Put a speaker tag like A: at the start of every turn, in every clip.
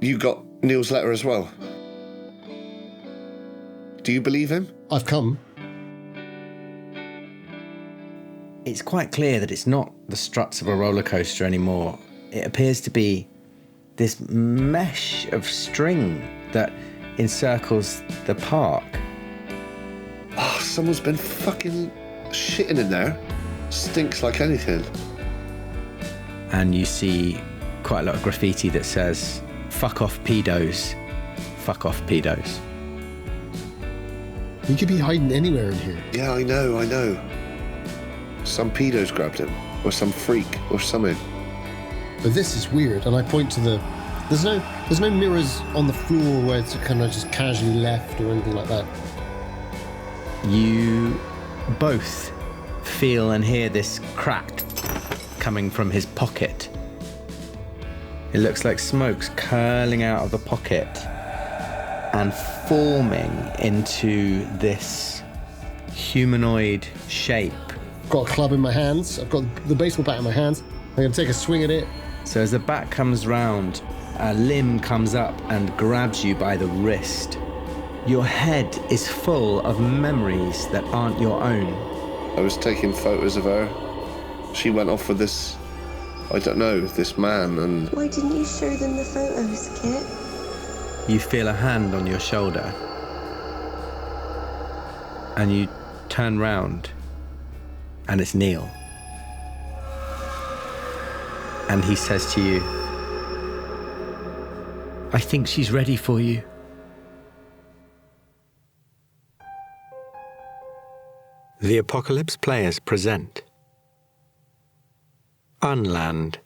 A: You got Neil's letter as well? Do you believe him?
B: I've come.
C: It's quite clear that it's not the struts of a roller coaster anymore. It appears to be this mesh of string that encircles the park.
A: Oh, someone's been fucking shitting in there. Stinks like anything.
C: And you see quite a lot of graffiti that says, "Fuck off pedos, fuck off pedos."
B: He could be hiding anywhere in here.
A: Yeah, I know. Some pedos grabbed him, or some freak, or something.
B: But this is weird, and I point to the... There's no mirrors on the floor where it's kind of just casually left or anything like that.
C: You both feel and hear this crack coming from his pocket. It looks like smoke's curling out of the pocket and forming into this humanoid shape.
B: Got a club in my hands. I've got the baseball bat in my hands. I'm going to take a swing at it.
C: So as the bat comes round, a limb comes up and grabs you by the wrist. Your head is full of memories that aren't your own.
A: I was taking photos of her. She went off with this, I don't know, this man, and...
D: Why didn't you show them the photos, Kit?
C: You feel a hand on your shoulder. And you turn round. And it's Neil. And he says to you, "I think she's ready for you." The Apocalypse Players present Unland.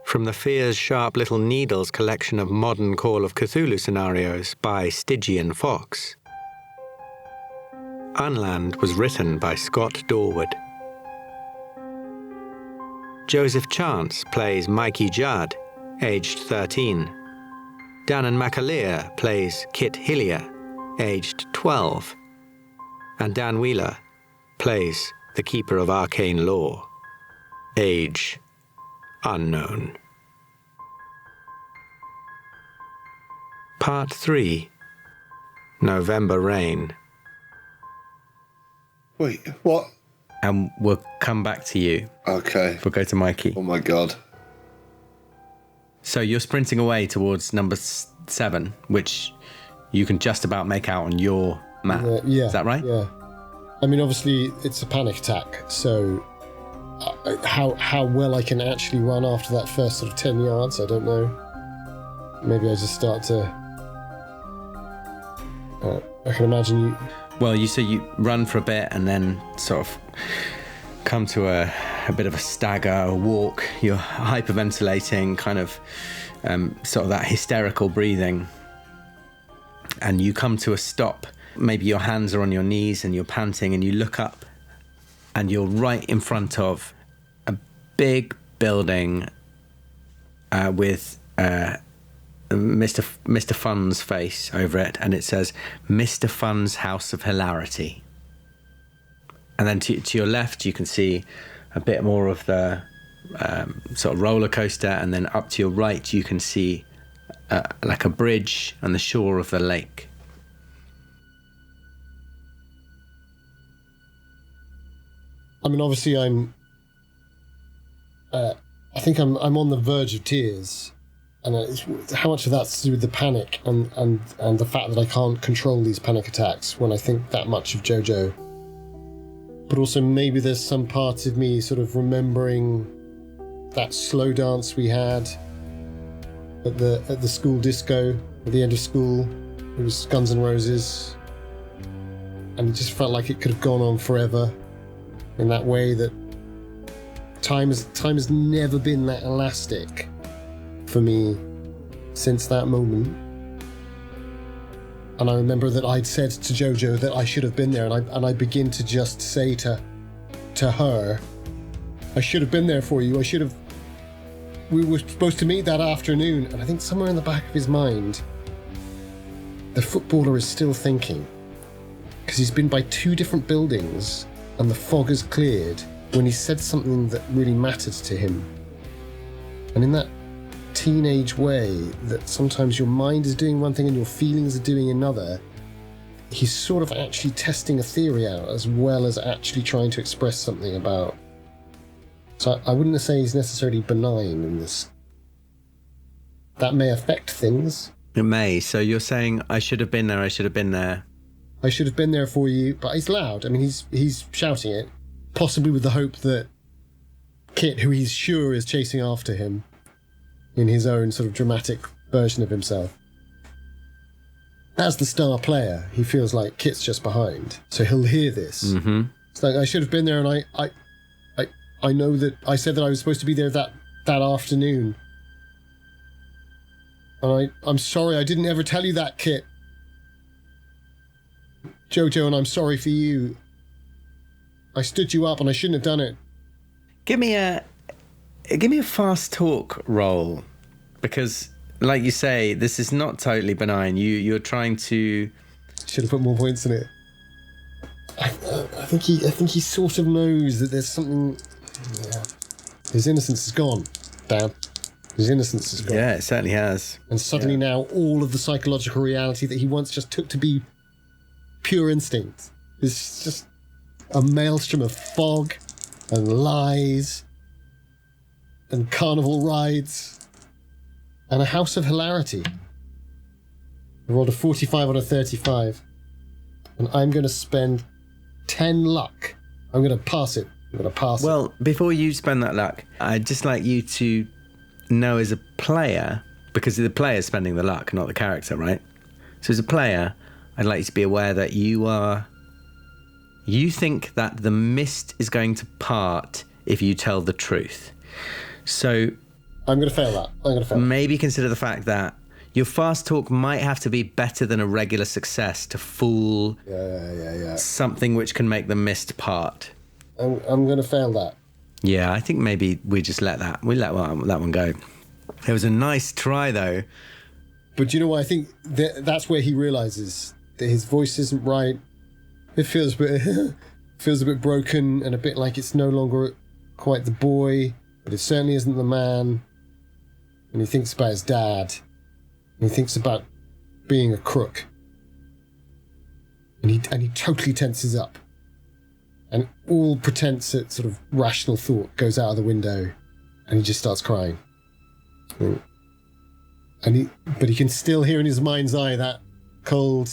C: From the Fear's Sharp Little Needles collection of modern Call of Cthulhu scenarios by Stygian Fox. Unland was written by Scott Dorward. Joseph Chance plays Mikey Judd, aged 13. Danann McAleer plays Kit Hillier, aged 12. And Dan Wheeler plays the Keeper of Arcane Lore, age unknown. Part 3, November Rain.
A: Wait, what?
C: And we'll come back to you.
A: Okay.
C: We'll go to Mikey.
A: Oh my God.
C: So you're sprinting away towards number 7, which you can just about make out on your map.
B: Yeah.
C: Is that right?
B: Yeah. I mean, obviously, it's a panic attack, so how well I can actually run after that first sort of 10 yards, I don't know. Maybe I just start to... I can imagine you...
C: Well, you run for a bit and then sort of come to a bit of a stagger, a walk. You're hyperventilating, kind of sort of that hysterical breathing. And you come to a stop. Maybe your hands are on your knees and you're panting and you look up and you're right in front of a big building with Mr. Fun's face over it, and it says Mr. Fun's House of Hilarity. And then to your left you can see a bit more of the sort of roller coaster, and then up to your right you can see like a bridge and the shore of the lake.
B: I mean, obviously I think I'm on the verge of tears. And how much of that's to do with the panic and the fact that I can't control these panic attacks when I think that much of Jojo. But also maybe there's some parts of me sort of remembering that slow dance we had at the school disco at the end of school. It was Guns N' Roses. And it just felt like it could have gone on forever in that way that time has never been that elastic for me since that moment. And I remember that I'd said to Jojo that I should have been there, and I begin to just say to her, I should have been there for you. We were supposed to meet that afternoon. And I think somewhere in the back of his mind, the footballer is still thinking, because he's been by 2 different buildings and the fog has cleared when he said something that really mattered to him. And in teenage way that sometimes your mind is doing one thing and your feelings are doing another, he's sort of actually testing a theory out as well as actually trying to express something about. So I wouldn't say he's necessarily benign in this. That may affect things.
C: It may. So you're saying, I should have been there, I should have been there.
B: I should have been there for you, but he's loud. I mean, he's shouting it, possibly with the hope that Kit, who he's sure is chasing after him in his own sort of dramatic version of himself. As the star player, he feels like Kit's just behind, so he'll hear this.
C: Mm-hmm.
B: It's like, I should have been there, and I know that I said that I was supposed to be there that afternoon. And I'm sorry, I didn't ever tell you that, Kit. Jojo, and I'm sorry for you. I stood you up, and I shouldn't have done it.
C: Give me a fast talk roll, because, like you say, this is not totally benign. You're trying to.
B: Should have put more points in it. I think he sort of knows that there's something. Yeah. His innocence is gone, Dan. His innocence is gone.
C: Yeah, it certainly has.
B: And suddenly now all of the psychological reality that he once just took to be pure instinct is just a maelstrom of fog and lies and carnival rides and a house of hilarity. I rolled a 45 on a 35, and I'm going to spend 10 luck. I'm going to pass it.
C: Well, before you spend that luck, I'd just like you to know as a player, because the player's spending the luck, not the character, right? So as a player, I'd like you to be aware that you think that the mist is going to part if you tell the truth. So
B: I'm going to fail that.
C: Maybe consider the fact that your fast talk might have to be better than a regular success to fool something which can make the mist part.
B: I'm going to fail that.
C: Yeah, I think maybe we just let that one go. It was a nice try, though.
B: But you know what? I think that's where he realizes that his voice isn't right. It feels a bit broken and a bit like it's no longer quite the boy, but it certainly isn't the man. And he thinks about his dad. And he thinks about being a crook. And he totally tenses up. And all pretense at sort of rational thought goes out of the window, and he just starts crying. But he can still hear in his mind's eye that cold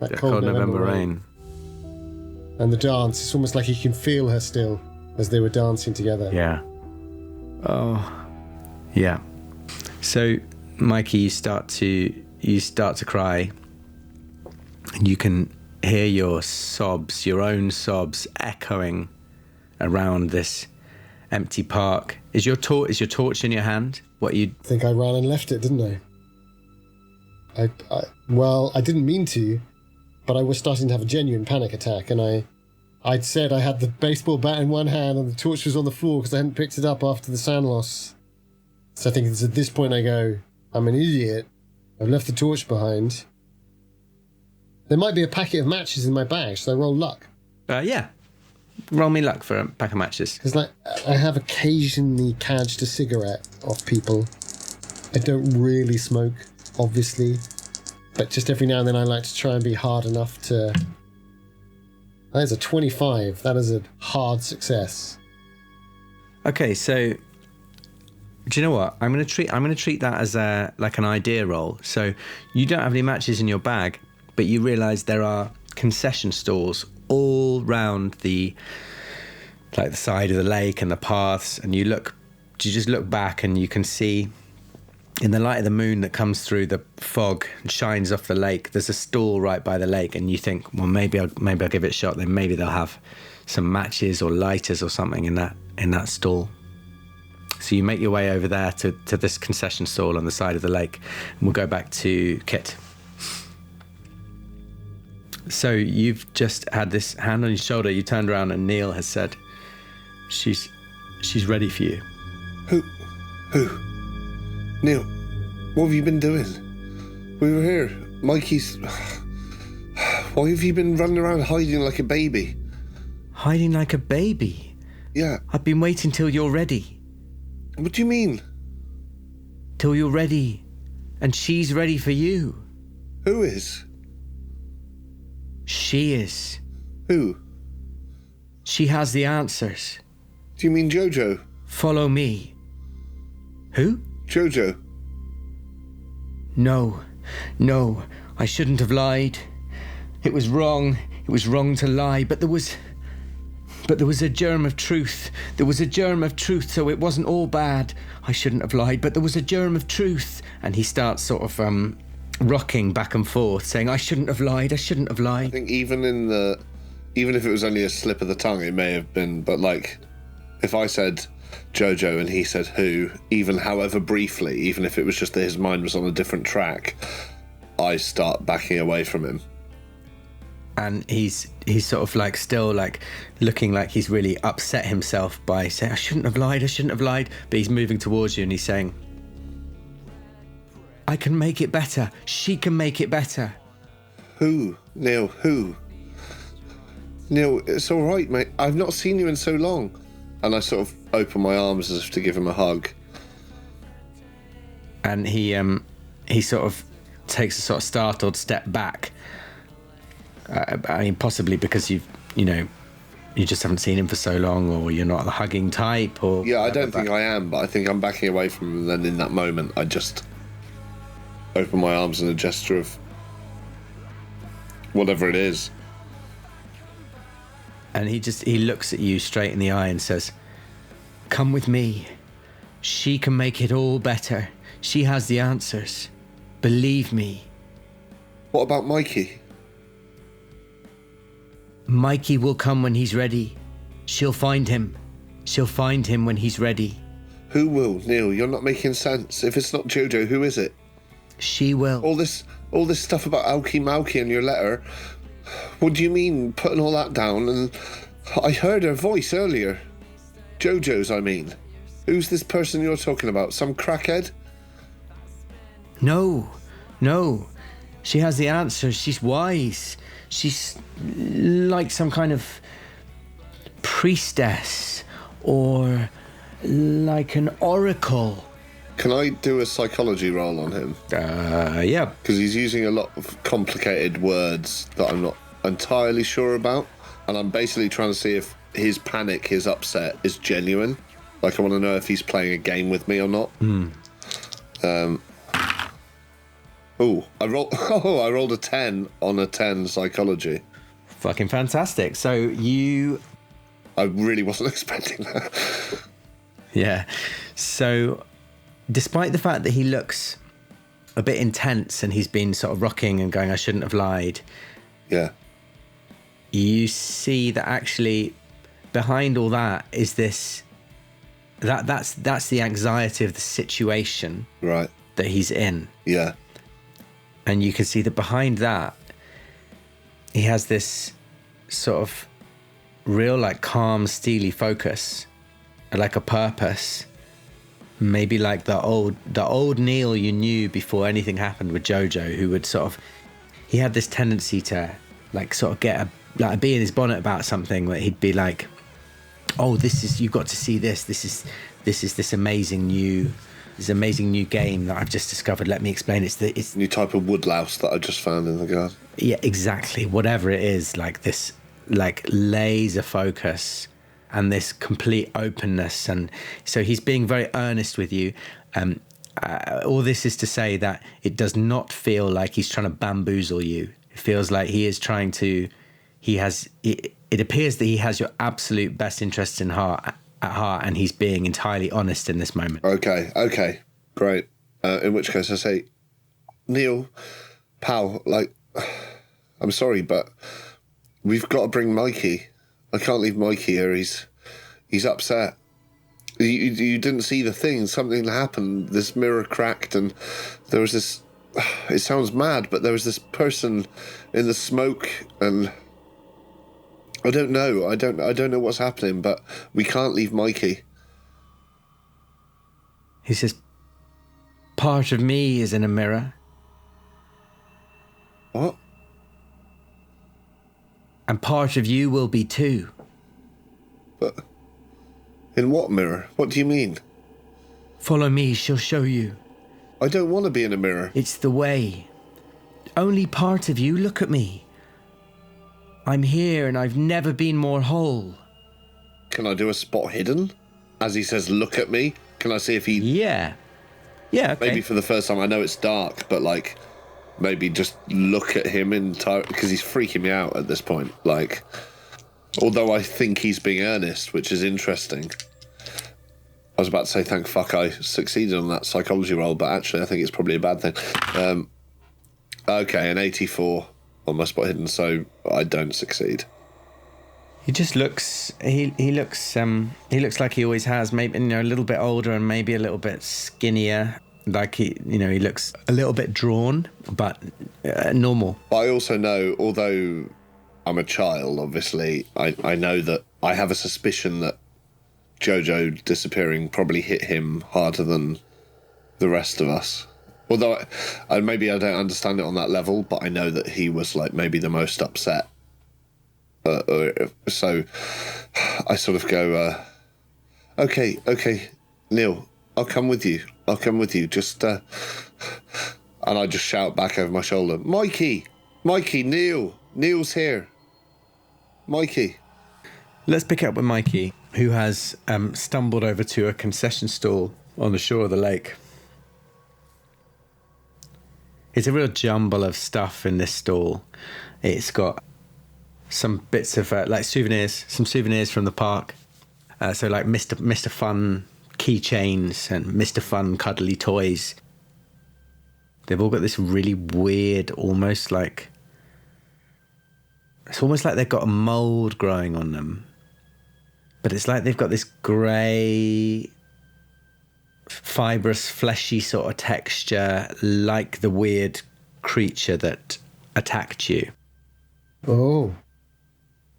B: November rain. And the dance, it's almost like he can feel her still as they were dancing together.
C: Yeah. Oh, yeah. So, Mikey, you start to cry, and you can hear your own sobs echoing around this empty park. Is your torch in your hand? I
B: think I ran and left it, didn't I? I didn't mean to, but I was starting to have a genuine panic attack, and I'd said I had the baseball bat in one hand and the torch was on the floor because I hadn't picked it up after the sound loss. So I think it's at this point I go, I'm an idiot. I've left the torch behind. There might be a packet of matches in my bag. Should I roll luck?
C: Yeah. Roll me luck for a pack of matches.
B: Because I have occasionally cadged a cigarette off people. I don't really smoke, obviously. But just every now and then I like to try and be hard enough to... That is a 25. That is a hard success.
C: Okay, so... Do you know what? I'm going to treat that as like an idea roll. So you don't have any matches in your bag, but you realise there are concession stalls all round the side of the lake and the paths, and you just look back and you can see in the light of the moon that comes through the fog and shines off the lake, there's a stall right by the lake, and you think, well, maybe I'll give it a shot, then maybe they'll have some matches or lighters or something in that stall. So you make your way over there to this concession stall on the side of the lake, and we'll go back to Kit. So you've just had this hand on your shoulder, you turned around and Neil has said, she's ready for you.
A: Who? Neil, what have you been doing? We were here. Mikey's... Why have you been running around hiding like a baby?
C: Hiding like a baby?
A: Yeah.
C: I've been waiting till you're ready.
A: What do you mean?
C: till you're ready. And she's ready for you.
A: Who is?
C: She is.
A: Who?
C: She has the answers.
A: Do you mean Jojo?
C: Follow me. Who?
A: Jojo.
C: No, I shouldn't have lied. It was wrong to lie, but there was a germ of truth. There was a germ of truth, so it wasn't all bad. I shouldn't have lied, but there was a germ of truth. And he starts sort of rocking back and forth, saying, I shouldn't have lied.
A: I think even if it was only a slip of the tongue, it may have been, but like, if I said Jojo and he said who, even however briefly, even if it was just that his mind was on a different track, I start backing away from him.
C: And he's sort of like still like looking like he's really upset himself by saying, I shouldn't have lied. But he's moving towards you and he's saying, I can make it better. She can make it better.
A: Who? Neil, who? Neil, it's all right, mate. I've not seen you in so long. And I sort of open my arms as if to give him a hug.
C: And he sort of takes a sort of startled step back. I mean, possibly because you just haven't seen him for so long, or you're not the hugging type, or...
A: Yeah, I don't think I am, but I think I'm backing away from him, and then in that moment, I just open my arms in a gesture of whatever it is.
C: And he looks at you straight in the eye and says, come with me. She can make it all better. She has the answers. Believe me.
A: What about Mkey?
C: Mkey will come when he's ready. She'll find him. She'll find him when he's ready.
A: Who will, Neil? You're not making sense. If it's not Jojo, who is it?
C: She will.
A: All this stuff about Mkey in your letter. What do you mean, putting all that down? And I heard her voice earlier. Jojo's, I mean. Who's this person you're talking about? Some crackhead?
C: No. She has the answers. She's wise. She's like some kind of priestess or like an oracle.
A: Can I do a psychology roll on him?
C: Yeah.
A: Because he's using a lot of complicated words that I'm not entirely sure about. And I'm basically trying to see if his panic, his upset is genuine. Like, I want to know if he's playing a game with me or not. I rolled a 10 on a 10 psychology.
C: Fucking fantastic. So
A: I really wasn't expecting that.
C: Yeah. So despite the fact that he looks a bit intense and he's been sort of rocking and going, I shouldn't have lied.
A: Yeah.
C: You see that actually behind all that is this, that's the anxiety of the situation.
A: Right.
C: That he's in.
A: Yeah.
C: And you can see that behind that, he has this sort of real, like, calm, steely focus, like a purpose. Maybe like the old Neil you knew before anything happened with Jojo, who would sort of, he had this tendency to, like, sort of be in his bonnet about something where he'd be like, oh, you've got to see this. This is this amazing new game that I've just discovered. Let me explain. It's
A: new type of woodlouse that I just found in the garden.
C: Yeah, exactly. Whatever it is, like this, like laser focus and this complete openness. And so he's being very earnest with you. All this is to say that it does not feel like he's trying to bamboozle you. It feels like he is trying to. It appears that he has your absolute best interests at heart, and he's being entirely honest in this moment.
A: Okay, great. In which case I say, Neil, pal, like, I'm sorry, but we've got to bring Mkey. I can't leave Mkey here. He's upset. You didn't see the thing. Something happened. This mirror cracked, and there was this. It sounds mad, but there was this person in the smoke, and I don't know. I don't know what's happening, but we can't leave Mkey.
C: He says, part of me is in a mirror.
A: What?
C: And part of you will be too.
A: But in what mirror? What do you mean?
C: Follow me, she'll show you.
A: I don't want to be in a mirror.
C: It's the way. Only part of you. Look at me. I'm here and I've never been more whole.
A: Can I do a spot hidden? As he says, look at me. Can I see if he...
C: Yeah. Yeah, okay.
A: Maybe for the first time, I know it's dark, but, like, maybe just look at him entirely, because he's freaking me out at this point. Like, although I think he's being earnest, which is interesting. I was about to say, thank fuck I succeeded on that psychology roll, but actually I think it's probably a bad thing. Okay, an 84 on my spot hidden, so I don't succeed.
C: He just looks. He looks like he always has. Maybe a little bit older and maybe a little bit skinnier. Like he looks a little bit drawn, but normal.
A: I also know, although I'm a child, obviously, I know that I have a suspicion that Jojo disappearing probably hit him harder than the rest of us. Although maybe I don't understand it on that level, but I know that he was like maybe the most upset. So I sort of go, okay, Neil, I'll come with you. Just, and I just shout back over my shoulder, Mikey, Neil's here. Mikey.
C: Let's pick up with Mikey, who has stumbled over to a concession stall on the shore of the lake. It's a real jumble of stuff in this stall. It's got some bits of like souvenirs from the park. So like Mr. Fun keychains and Mr. Fun cuddly toys. They've all got this really weird, it's almost like they've got a mold growing on them. But it's like they've got this grey, fibrous, fleshy sort of texture, like the weird creature that attacked you.
B: Oh.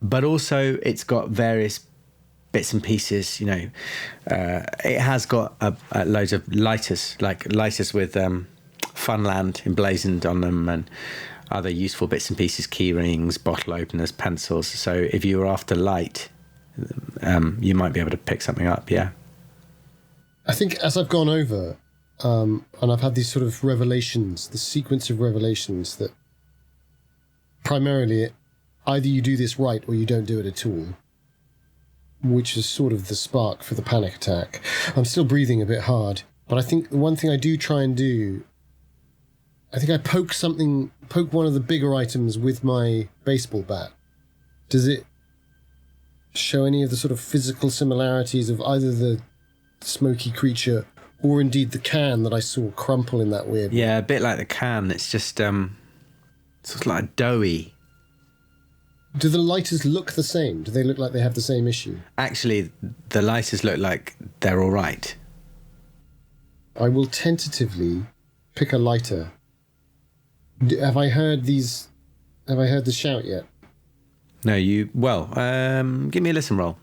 C: But also it's got various bits and pieces, it has got loads of lighters, like lighters with Funland emblazoned on them and other useful bits and pieces, key rings, bottle openers, pencils. So if you were after light, you might be able to pick something up, yeah.
B: I think as I've gone over, and I've had these sort of revelations, the sequence of revelations that primarily either you do this right or you don't do it at all, which is sort of the spark for the panic attack. I'm still breathing a bit hard, but I think the one thing I do try and do, I think I poke one of the bigger items with my baseball bat. Does it show any of the sort of physical similarities of either the smoky creature or indeed the can that I saw crumple in that weird way?
C: Yeah, a bit like the can. It's just sort of like doughy.
B: Do the lighters look the same? Do they look like they have the same issue?
C: Actually, the lighters look like they're all right.
B: I will tentatively pick a lighter. Have I heard the shout yet?
C: No, give me a listen roll.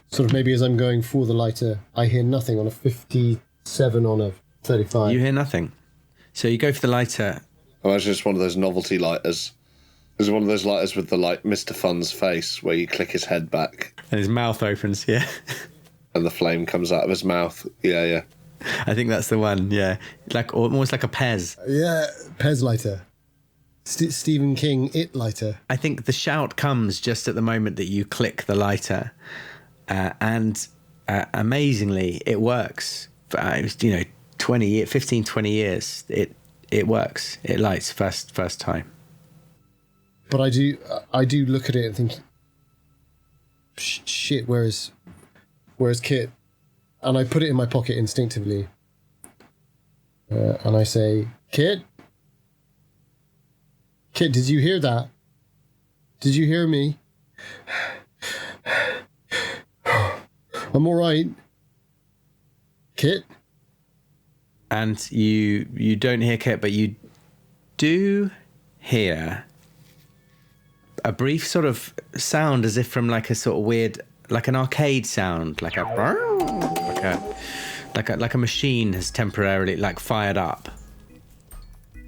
B: Sort of maybe as I'm going for the lighter, I hear nothing on a 57 on a 35.
C: You hear nothing. So you go for the lighter.
A: I imagine it's one of those novelty lighters. It's one of those lighters with the like Mr. Fun's face where you click his head back.
C: And his mouth opens, yeah.
A: And the flame comes out of his mouth. Yeah.
C: I think that's the one, yeah. Like almost like a Pez.
B: Yeah, Pez lighter. Stephen King, It lighter.
C: I think the shout comes just at the moment that you click the lighter. And amazingly, it works. For, 15, 20 years, it works. It lights first time.
B: But I do look at it and think, shit, where's Kit? And I put it in my pocket instinctively. And I say, Kit, did you hear that? Did you hear me? I'm all right. Kit?
C: And you don't hear Kit, but you do hear a brief sort of sound as if from like a sort of weird, like an arcade sound, like a machine has temporarily like fired up.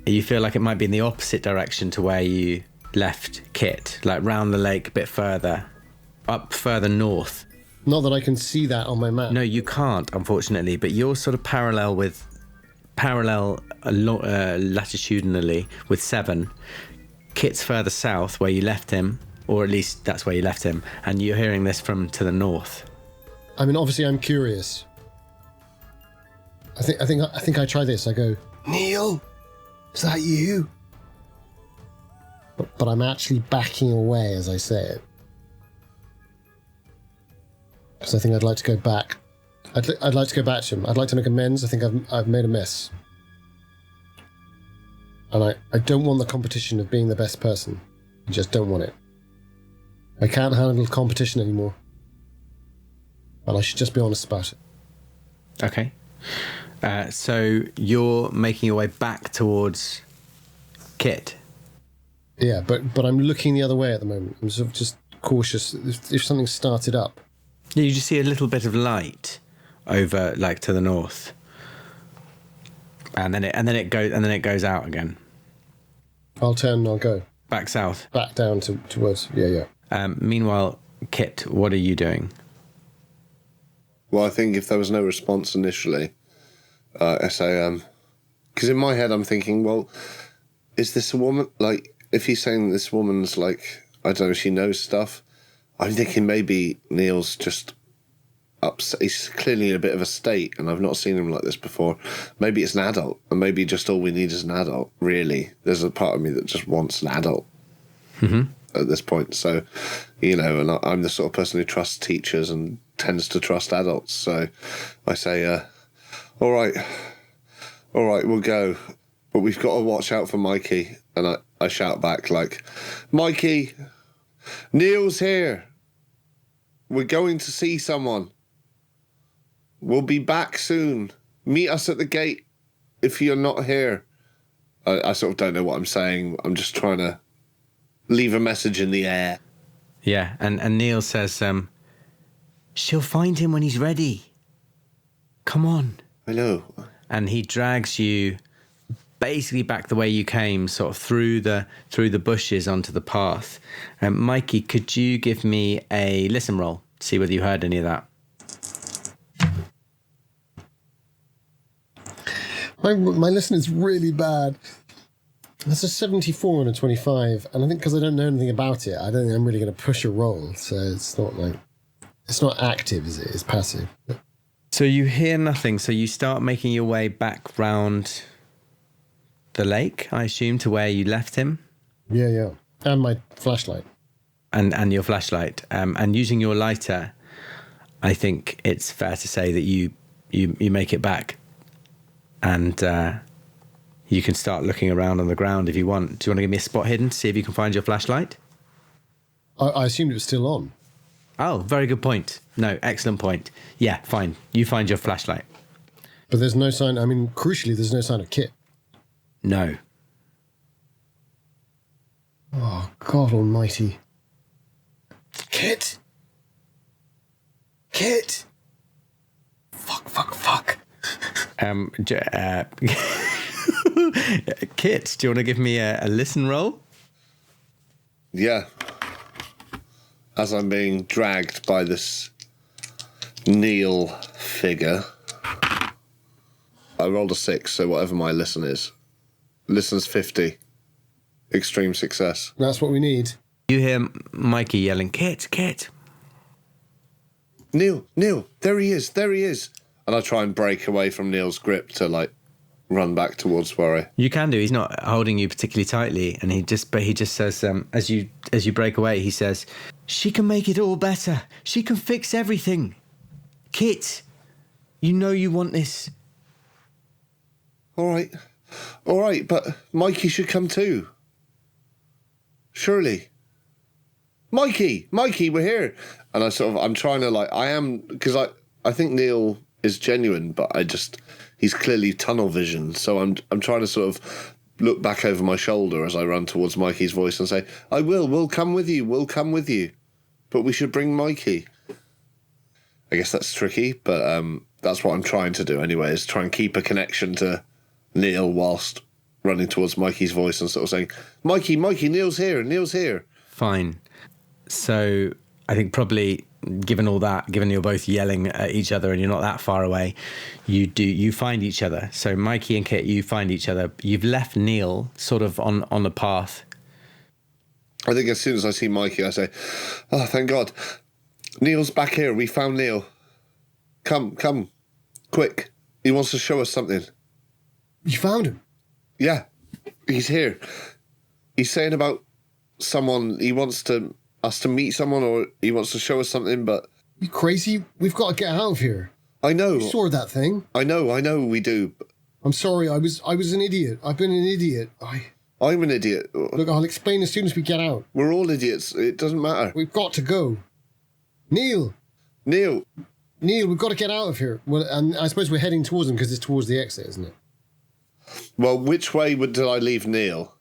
C: You feel like it might be in the opposite direction to where you left Kit, like round the lake a bit further, up further north.
B: Not that I can see that on my map.
C: No, you can't, unfortunately, but you're sort of latitudinally with 7. Kit's further south where you left him, or at least that's where you left him, and you're hearing this from to the north.
B: I mean, obviously I'm curious. I think I try this. I go, Neil, is that you? But I'm actually backing away as I say it. Because I think I'd like to go back. I'd like to go back to him. I'd like to make amends. I think I've made a mess. And I don't want the competition of being the best person. I just don't want it. I can't handle competition anymore. And I should just be honest about it.
C: Okay. So you're making your way back towards Kit.
B: Yeah, but I'm looking the other way at the moment. I'm sort of just cautious if something started up.
C: Yeah, you just see a little bit of light over, like, to the north, and then it goes out again.
B: I'll turn and I'll go
C: Back south.
B: back down towards. Yeah.
C: Meanwhile, Kit, what are you doing?
A: Well, I think if there was no response initially, I say, because in my head I'm thinking, well, is this a woman? Like, if he's saying this woman's like, I don't know, she knows stuff, I'm thinking maybe Neil's just upset. He's clearly in a bit of a state, and I've not seen him like this before. Maybe it's an adult, and maybe just all we need is an adult, really. There's a part of me that just wants an adult at this point. So, you know, and I'm the sort of person who trusts teachers and tends to trust adults. So I say, all right, we'll go. But we've got to watch out for Mkey. And I shout back, like, Mkey, Neil's here. We're going to see someone. We'll be back soon. Meet us at the gate if you're not here. I sort of don't know what I'm saying. I'm just trying to leave a message in the air.
C: Yeah, and Neil says, she'll find him when he's ready. Come on.
A: I know.
C: And he drags you basically back the way you came, sort of through the bushes onto the path. Mkey, could you give me a listen roll to see whether you heard any of that?
B: My listen is really bad. That's a 74 and a 25, and I think because I don't know anything about it, I don't think I'm really going to push a roll. So it's not active, is it? It's passive.
C: So you hear nothing. So you start making your way back round the lake, I assume, to where you left him.
B: Yeah, and my flashlight.
C: And your flashlight, and using your lighter, I think it's fair to say that you make it back, and you can start looking around on the ground if you want. Do you want to give me a spot hidden to see if you can find your flashlight?
B: I assumed it was still on.
C: Oh, very good point. No, excellent point. Yeah, fine. You find your flashlight.
B: But there's no sign. I mean, crucially, there's no sign of Kit.
C: No.
B: Oh, God almighty. Kit! Fuck.
C: Kit, do you want to give me a listen roll?
A: Yeah. As I'm being dragged by this Neil figure, I rolled a 6, so whatever my listen is. Listen's 50. Extreme success.
B: That's what we need.
C: You hear Mkey yelling, Kit.
A: Neil, there he is. And I try and break away from Neil's grip to, like, run back towards where I...
C: You can do. He's not holding you particularly tightly, and he just says, as you break away, he says, she can make it all better. She can fix everything. Kit, you know you want this.
A: All right, but Mkey should come too. Surely. Mkey, we're here. And I'm trying to, like, because I think Neil is genuine, but he's clearly tunnel vision. So I'm trying to sort of look back over my shoulder as I run towards Mkey's voice and say, we'll come with you. But we should bring Mkey. I guess that's tricky, but that's what I'm trying to do anyway, is try and keep a connection to Neil whilst running towards Mkey's voice and sort of saying, Mkey, Neil's here.
C: Fine. So I think probably given all that, given you're both yelling at each other and you're not that far away, you find each other. So Mkey and Kit, you find each other. You've left Neil sort of on the path.
A: I think as soon as I see Mkey, I say, "Oh, thank God. Neil's back here. We found Neil. Come, quick. He wants to show us something."
B: You found him?
A: Yeah, he's here. He's saying about someone. He wants us to meet someone, or he wants to show us something, but...
B: You crazy? We've got to get out of here.
A: I know.
B: You saw that thing.
A: I know we do.
B: I'm sorry, I was an idiot. I've been an idiot.
A: I'm an idiot.
B: Look, I'll explain as soon as we get out.
A: We're all idiots. It doesn't matter.
B: We've got to go. Neil, we've got to get out of here. Well, and I suppose we're heading towards him because it's towards the exit, isn't it?
A: Well, which way did I leave Neil?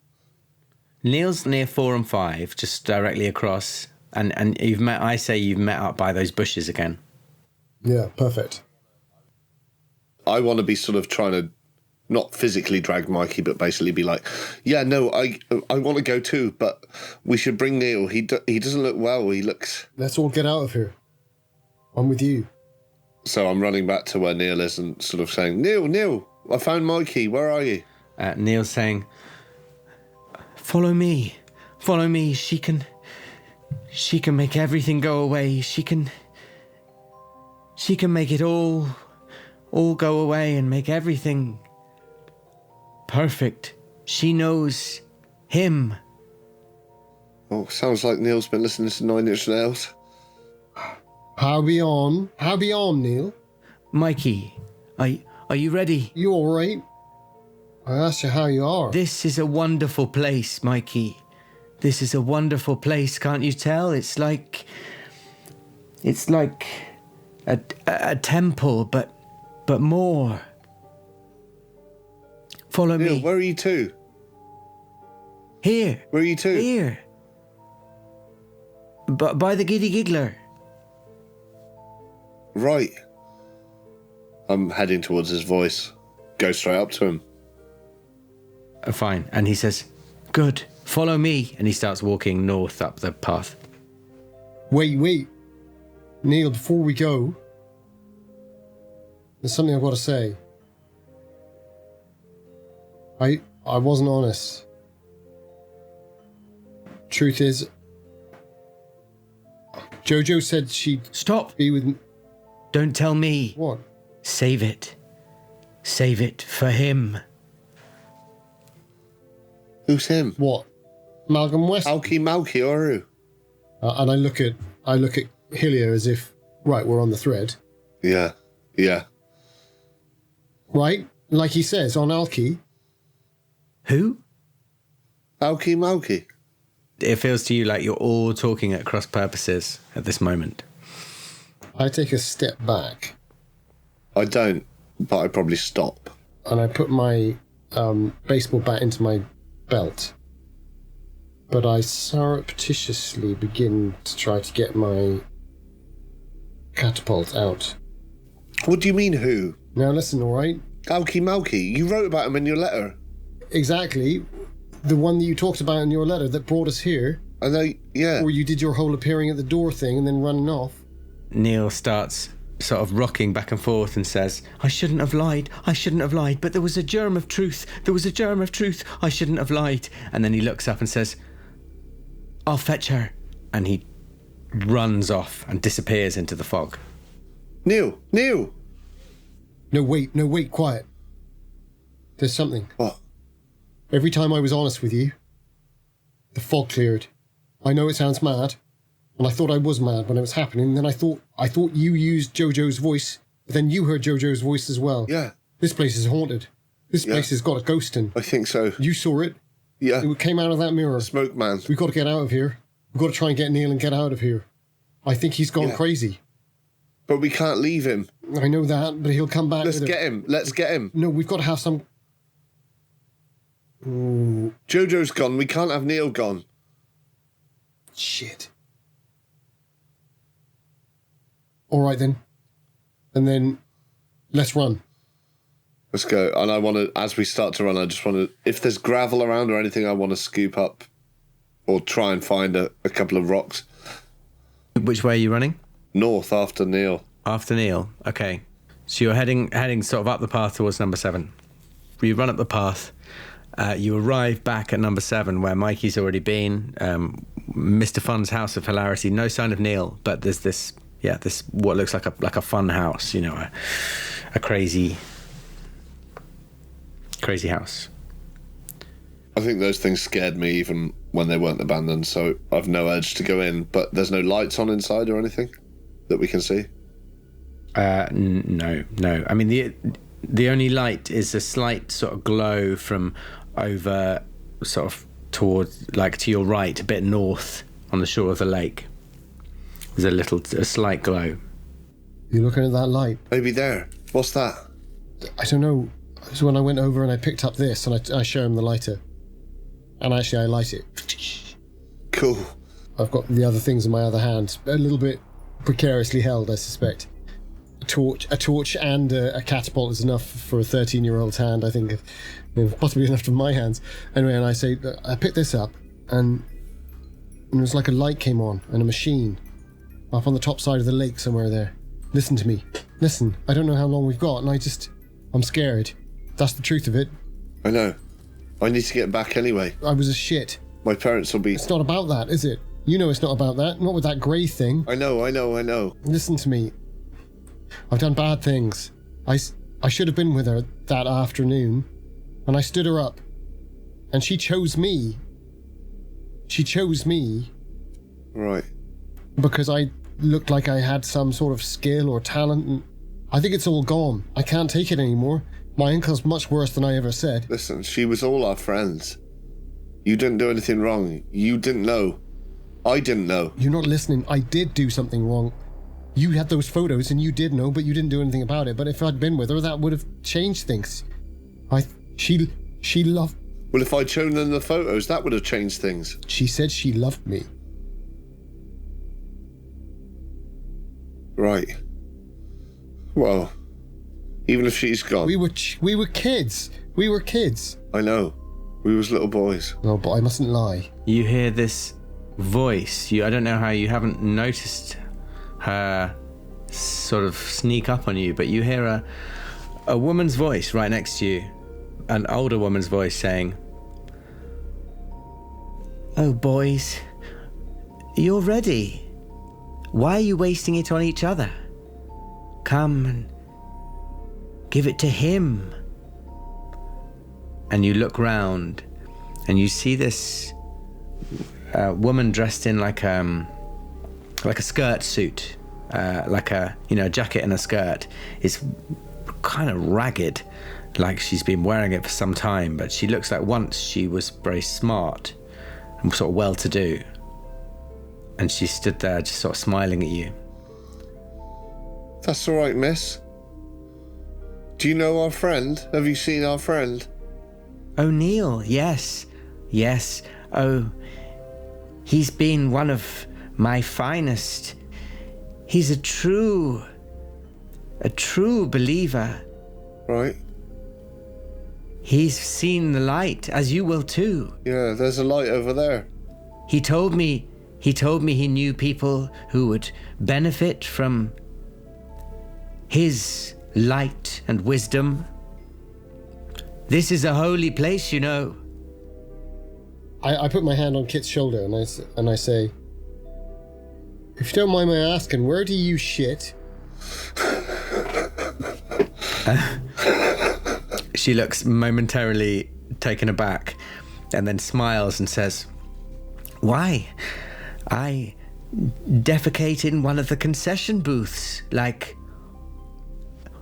C: Neil's near 4 and 5, just directly across. And you've met up by those bushes again.
B: Yeah, perfect.
A: I want to be sort of trying to not physically drag Mkey, but basically be like, yeah, no, I want to go too, but we should bring Neil. He doesn't look well. He looks...
B: Let's all get out of here. I'm with you.
A: So I'm running back to where Neil is and sort of saying, Neil, I found Mkey. Where are you?
C: Neil's saying, follow me. She can make everything go away. She can make it all go away and make everything perfect. She knows him.
A: Oh, sounds like Neil's been listening to 9 Inch Nails.
B: How be on, Neil?
C: Mkey, are you ready?
B: You all right? I asked you how you are.
C: This is a wonderful place, Mkey. This is a wonderful place, can't you tell? It's like a temple, but more. Follow
A: Neil,
C: me.
A: where are you to?
C: Here.
A: Where are you to?
C: Here. But by the Giddy Giggler.
A: Right. I'm heading towards his voice. Go straight up to him.
C: Fine. And he says, good, follow me. And he starts walking north up the path.
B: Wait. Neil, before we go, there's something I've got to say. I wasn't honest. Truth is, Jojo said she'd
C: Stop.
B: be with...
C: Don't tell me.
B: What?
C: Save it. Save it for him.
A: Who's him?
B: What? Malcolm West?
A: Malky, or who?
B: And I look at Hillier as if, right, we're on the thread.
A: Yeah.
B: Right? Like he says, on Alki.
C: Who?
A: Malky.
C: It feels to you like you're all talking at cross purposes at this moment.
B: I take a step back.
A: I don't, but I probably stop.
B: And I put my baseball bat into my belt. But I surreptitiously begin to try to get my catapult out.
A: What do you mean, who?
B: Now listen, all right?
A: Malky. You wrote about him in your letter.
B: Exactly. The one that you talked about in your letter that brought us here.
A: I know, yeah.
B: Or you did your whole appearing at the door thing and then running off.
C: Neil starts sort of rocking back and forth and says, I shouldn't have lied, but there was a germ of truth, I shouldn't have lied. And then he looks up and says, I'll fetch her. And he runs off and disappears into the fog.
A: Neil!
B: No, wait, quiet. There's something.
A: What?
B: Every time I was honest with you, the fog cleared. I know it sounds mad, and I thought I was mad when it was happening. Then I thought you used Jojo's voice, but then you heard Jojo's voice as well.
A: Yeah.
B: This place is haunted. This place has got a ghost in.
A: I think so.
B: You saw it.
A: Yeah.
B: It came out of that mirror.
A: Smoke man.
B: We've got to get out of here. We've got to try and get Neil and get out of here. I think he's gone crazy.
A: But we can't leave him.
B: I know that, but he'll come back.
A: Let's get him.
B: No, we've got to have some... Ooh.
A: Jojo's gone. We can't have Neil gone.
B: Shit. All right, then. And then let's run.
A: Let's go. And I want to, as we start to run, I just want to, if there's gravel around or anything, I want to scoop up or try and find a couple of rocks.
C: Which way are you running?
A: North after Neil.
C: After Neil. Okay. So you're heading sort of up the path towards number 7. You run up the path. You arrive back at number 7 where Mikey's already been. Mr. Fun's House of Hilarity. No sign of Neil, but there's this what looks like a fun house, you know, a crazy house.
A: I think those things scared me even when they weren't abandoned, so I've no urge to go in. But there's no lights on inside or anything that we can see?
C: No. I mean, the only light is a slight sort of glow from over sort of towards, like, to your right, a bit north on the shore of the lake. There's a slight glow.
B: You looking at that light?
A: Maybe there. What's that?
B: I don't know. So when I went over and I picked up this and I show him the lighter. And actually I light it.
A: Cool.
B: I've got the other things in my other hand. A little bit precariously held, I suspect. A torch and a catapult is enough for a 13-year-old's hand, I think. Possibly enough for my hands. Anyway, and I say, I picked this up and it was like a light came on and a machine up on the top side of the lake somewhere there. Listen to me. Listen, I don't know how long we've got and I'm scared. That's the truth of it.
A: I know. I need to get back anyway.
B: I was a shit.
A: My parents will be...
B: It's not about that, is it? You know it's not about that. Not with that grey thing.
A: I know.
B: Listen to me. I've done bad things. I should have been with her that afternoon. And I stood her up. And she chose me. She chose me.
A: Right.
B: Because I looked like I had some sort of skill or talent. And I think it's all gone. I can't take it anymore. My uncle's much worse than I ever said.
A: Listen, she was all our friends. You didn't do anything wrong. You didn't know. I didn't know.
B: You're not listening. I did do something wrong. You had those photos and you did know, but you didn't do anything about it. But if I'd been with her, that would have changed things. She loved...
A: Well, if I'd shown them the photos, that would have changed things.
B: She said she loved me.
A: Right. Well, even if she's gone...
B: We were kids. We were kids.
A: I know. We was little boys.
B: Oh, but I mustn't lie.
C: You hear this voice. I don't know how you haven't noticed her sort of sneak up on you, but you hear a woman's voice right next to you. An older woman's voice saying, "Oh, boys, you're ready. Why are you wasting it on each other? Come and give it to him." And you look round and you see this woman dressed in like a skirt suit, like a jacket and a skirt. It's kind of ragged, like she's been wearing it for some time, but she looks like once she was very smart and sort of well-to-do. And she stood there just sort of smiling at you.
A: That's all right, miss. Do you know our friend? Have you seen our friend?
C: Oh, Neil, yes. Oh, he's been one of my finest. He's a true believer.
A: Right.
C: He's seen the light, as you will too.
A: Yeah, there's a light over there.
C: He told me he knew people who would benefit from his light and wisdom. This is a holy place, you know.
B: I put my hand on Kit's shoulder and I say, "If you don't mind my asking, where do you shit?"
C: She looks momentarily taken aback and then smiles and says, "Why, I defecate in one of the concession booths, like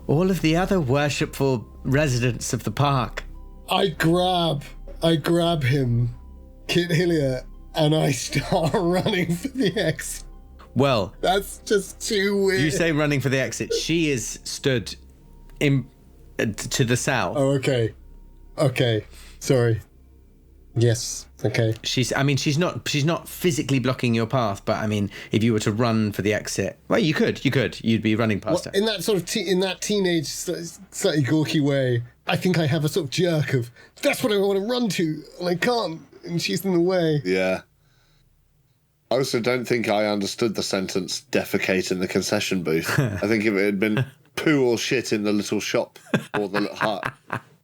C: all of the other worshipful residents of the park."
B: I grab him, Kit Hillier, and I start running for the exit.
C: Well,
B: that's just too weird.
C: You say running for the exit. She is stood to the south.
B: Oh, okay. Sorry. Yes. Okay.
C: She's not physically blocking your path, but I mean, if you were to run for the exit, well, you could. You'd be running past her.
B: In that sort of in that teenage, slightly gawky way, I think I have a sort of jerk of, that's what I want to run to, and I can't, and she's in the way.
A: Yeah. I also don't think I understood the sentence defecate in the concession booth. I think if it had been poo or shit in the little shop or the little hut.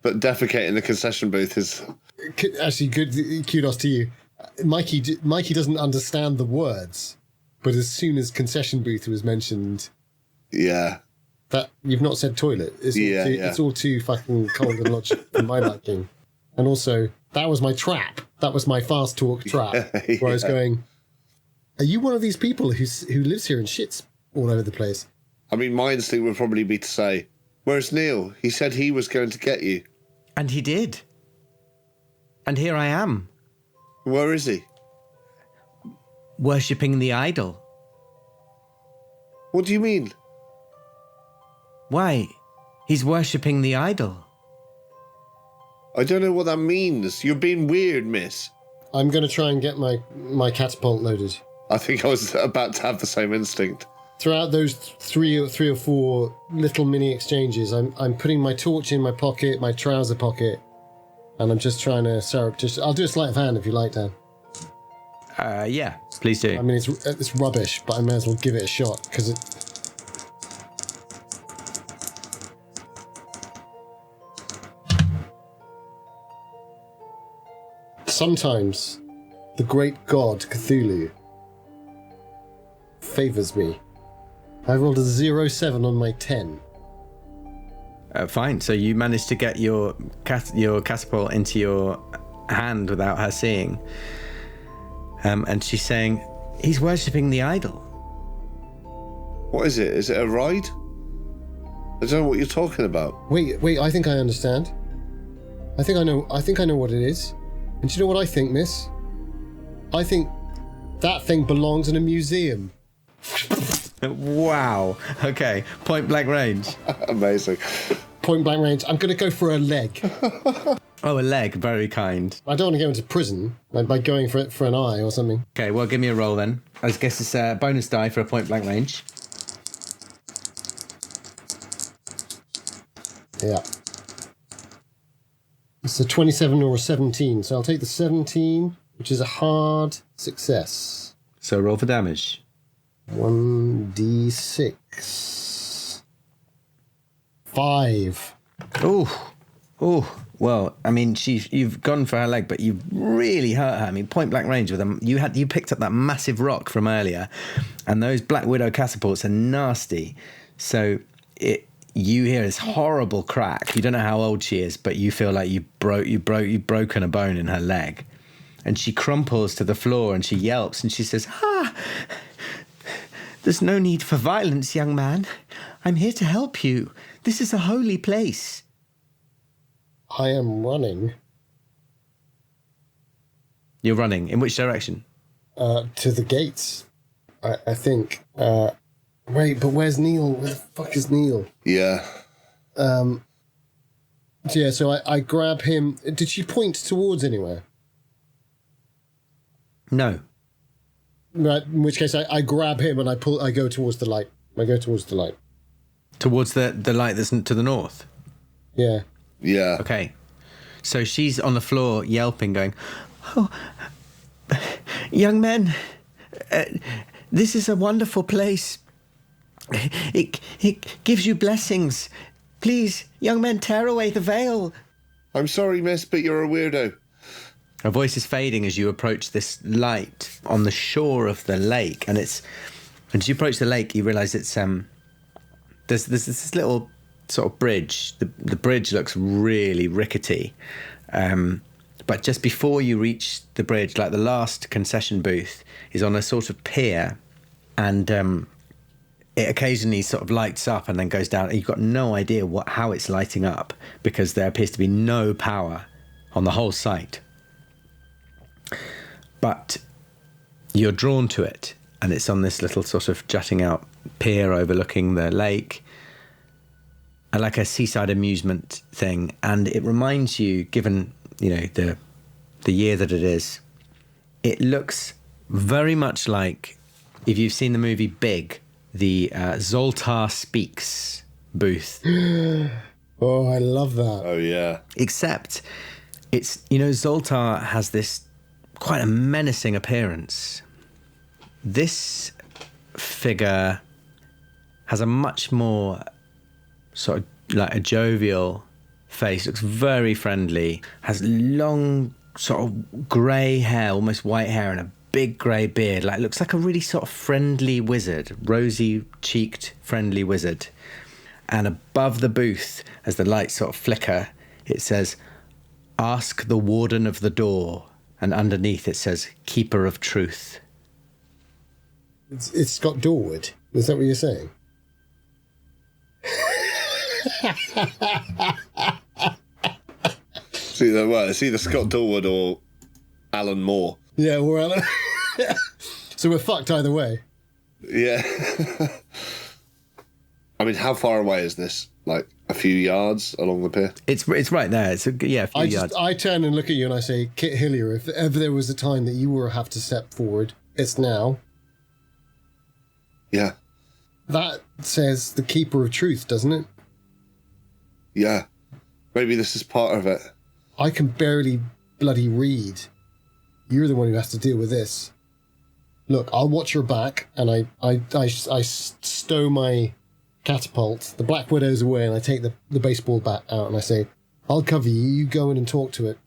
A: But defecate in the concession booth is...
B: Actually, good kudos to you. Mikey doesn't understand the words, but as soon as concession booth was mentioned...
A: Yeah.
B: That you've not said toilet. It's all too fucking cold and logical for my liking. And also, that was my trap. That was my fast talk trap. Where I was going, are you one of these people who lives here and shits all over the place?
A: I mean, my instinct would probably be to say, where's Neil? He said he was going to get you.
C: And he did. And here I am.
A: Where is he?
C: Worshipping the idol.
A: What do you mean?
C: Why? He's worshipping the idol.
A: I don't know what that means. You're being weird, miss.
B: I'm going to try and get my catapult loaded.
A: I think I was about to have the same instinct.
B: Throughout those three or four little mini exchanges, I'm putting my torch in my pocket, my trouser pocket, and I'm just trying to I'll do a sleight of hand if you like, Dan.
C: Yeah, please do.
B: I mean, it's rubbish, but I may as well give it a shot because it. Sometimes the great god Cthulhu favors me. I rolled a 0-7 on my 10.
C: Fine. So you managed to get your catapult into your hand without her seeing. And she's saying, he's worshipping the idol.
A: What is it? Is it a ride? I don't know what you're talking about.
B: Wait, I think I understand. I think I know what it is. And do you know what I think, miss? I think that thing belongs in a museum.
C: Wow. Okay. Point blank range.
A: Amazing.
B: Point blank range. I'm going to go for a leg.
C: Oh, a leg. Very kind.
B: I don't want to go into prison by going for an eye or something.
C: Okay, well, give me a roll then. I guess it's a bonus die for a point blank range.
B: Yeah. It's a 27 or a 17, so I'll take the 17, which is a hard success.
C: So roll for damage.
B: 1d6. 5.
C: Oh. Well, I mean, you've gone for her leg, but you've really hurt her. I mean, point blank range with them. You picked up that massive rock from earlier, and those Black Widow catapults are nasty. So you hear this horrible crack. You don't know how old she is, but you feel like you've broken a bone in her leg, and she crumples to the floor and she yelps and she says, there's no need for violence, young man. I'm here to help you. This is a holy place.
B: I am running.
C: You're running. In which direction?
B: To the gates, I think. Wait, but where's Neil? Where the fuck is Neil?
A: Yeah.
B: So I grab him. Did she point towards anywhere?
C: No.
B: Right, in which case I grab him and I go towards the light. Towards the light
C: that's to the north?
B: Yeah.
A: Yeah.
C: Okay. So she's on the floor yelping, going, oh, young men, this is a wonderful place. It gives you blessings. Please, young men, tear away the veil.
A: I'm sorry, miss, but you're a weirdo.
C: Her voice is fading as you approach this light on the shore of the lake. And as you approach the lake, you realise it's there's this little sort of bridge. The bridge looks really rickety. But just before you reach the bridge, like the last concession booth is on a sort of pier, and it occasionally sort of lights up and then goes down. You've got no idea how it's lighting up because there appears to be no power on the whole site. But you're drawn to it, and it's on this little sort of jutting out pier overlooking the lake, and like a seaside amusement thing. And it reminds you, given the year that it is, it looks very much like, if you've seen the movie Big, the Zoltar Speaks booth.
B: Oh, I love that.
A: Oh, yeah.
C: Except it's, Zoltar has this quite a menacing appearance. this figure has a much more sort of like a jovial face, looks very friendly, has long sort of grey hair, almost white hair, and a big grey beard. Like, looks like a really sort of friendly wizard, rosy-cheeked friendly wizard. And above the booth, as the lights sort of flicker, it says, "Ask the warden of the door." And underneath it says, "Keeper of truth."
B: It's Scott Dorward. Is that what you're saying?
A: It's either Scott Dorward or Alan Moore.
B: Yeah, we're Alan. So we're fucked either way.
A: Yeah. I mean, how far away is this? Like a few yards along the pier?
C: It's right there. It's a few yards.
B: I turn and look at you and I say, Kit Hillier, if ever there was a time that you will have to step forward, it's now.
A: Yeah.
B: That says the Keeper of Truth, doesn't it?
A: Yeah. Maybe this is part of it.
B: I can barely bloody read. You're the one who has to deal with this. Look, I'll watch your back, and I stow my catapult. The Black Widow's away, and I take the baseball bat out, and I say, "I'll cover you. You go in and talk to it."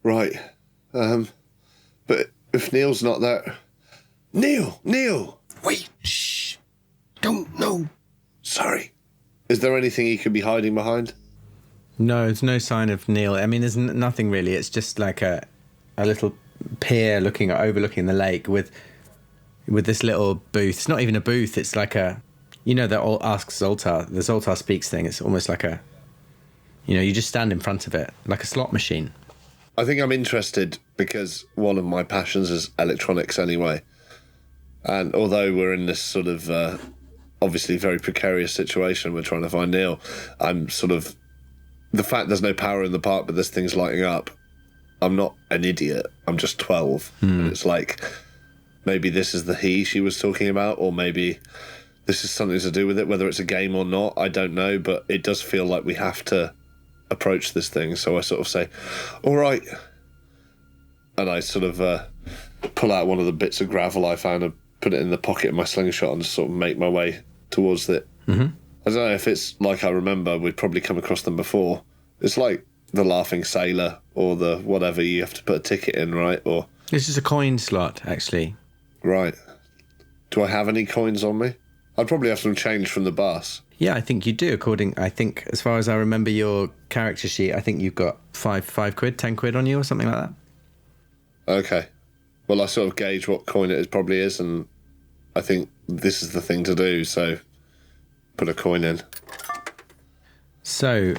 A: Right. But if Neil's not there... Neil!
B: Wait, shh. Don't know.
A: Sorry. Is there anything he could be hiding behind?
C: No, there's no sign of Neil. I mean, there's nothing really. It's just like a little pier overlooking the lake with this little booth. It's not even a booth. It's like a, the Ask Zoltar, the Zoltar Speaks thing. It's almost like a, you just stand in front of it, like a slot machine.
A: I think I'm interested because one of my passions is electronics anyway. And although we're in this sort of obviously very precarious situation, we're trying to find Neil, I'm sort of... The fact there's no power in the park, but this thing's lighting up, I'm not an idiot. I'm just 12. And it's like, maybe this is the he she was talking about, or maybe this is something to do with it, whether it's a game or not, I don't know, but it does feel like we have to approach this thing. So I sort of say, all right. And I sort of pull out one of the bits of gravel I found and put it in the pocket of my slingshot and just sort of make my way towards it. Mm-hmm. I don't know if it's like I remember, we'd probably come across them before. It's like the Laughing Sailor or the whatever, you have to put a ticket in, right? Or
C: this is a coin slot, actually.
A: Right. Do I have any coins on me? I'd probably have some change from the bus.
C: Yeah, I think you do. I think, as far as I remember your character sheet, I think you've got 5 quid, 10 quid on you or something like that.
A: Okay. Well, I sort of gauge what coin it probably is, and I think this is the thing to do, so put a coin in.
C: So,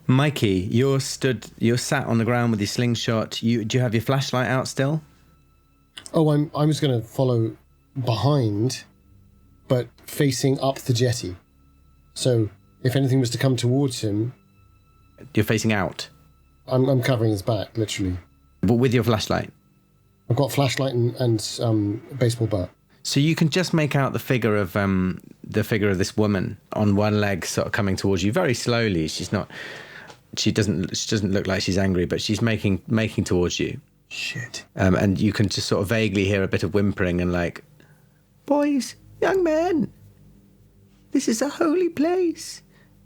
C: Mkey, you're sat on the ground with your slingshot. Do you have your flashlight out still?
B: Oh, I was going to follow behind, but facing up the jetty. So if anything was to come towards him...
C: You're facing out?
B: I'm covering his back, literally.
C: But with your flashlight?
B: I've got flashlight and baseball bat.
C: So you can just make out the figure of this woman on one leg, sort of coming towards you very slowly. She doesn't look like she's angry, but she's making towards you.
B: Shit.
C: And you can just sort of vaguely hear a bit of whimpering and like, "Boys, young men, this is a holy place.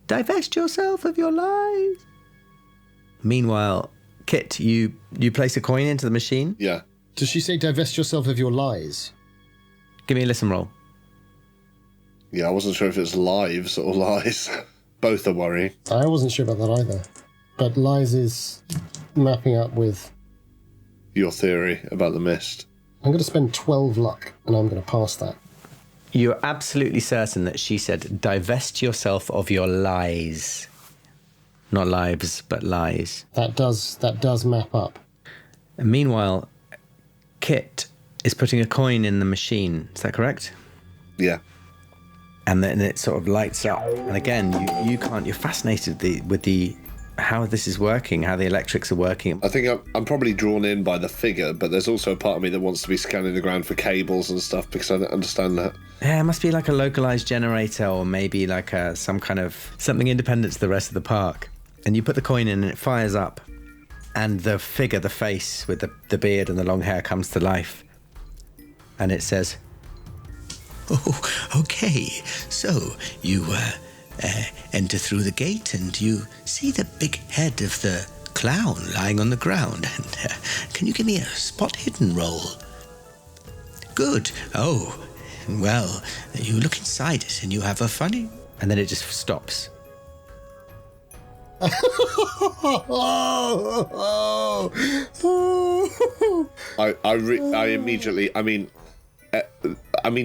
C: Divest yourself of your lies." Meanwhile, Kit, you place a coin into the machine.
A: Yeah.
B: Does she say divest yourself of your lies?
C: Give me a listen roll.
A: Yeah, I wasn't sure if it's lives or lies. Both are worrying.
B: I wasn't sure about that either. But lies is mapping up with...
A: Your theory about the mist.
B: I'm going to spend 12 luck, and I'm going to pass that.
C: You're absolutely certain that she said, divest yourself of your lies. Not lives, but lies.
B: That does map up.
C: And meanwhile, Kit is putting a coin in the machine. Is that correct?
A: Yeah.
C: And then it sort of lights up. And again, you're fascinated with how this is working, how the electrics are working.
A: I think I'm probably drawn in by the figure, but there's also a part of me that wants to be scanning the ground for cables and stuff because I don't understand that.
C: Yeah, it must be like a localized generator or maybe like some kind of something independent to the rest of the park. And you put the coin in and it fires up. And the figure, the face with the beard and the long hair comes to life. And it says,
E: Oh, okay. So you enter through the gate and you see the big head of the clown lying on the ground. And can you give me a spot hidden roll? Good. Oh, well, you look inside it and you have a funny...
C: And then it just stops.
A: I immediately, I mean,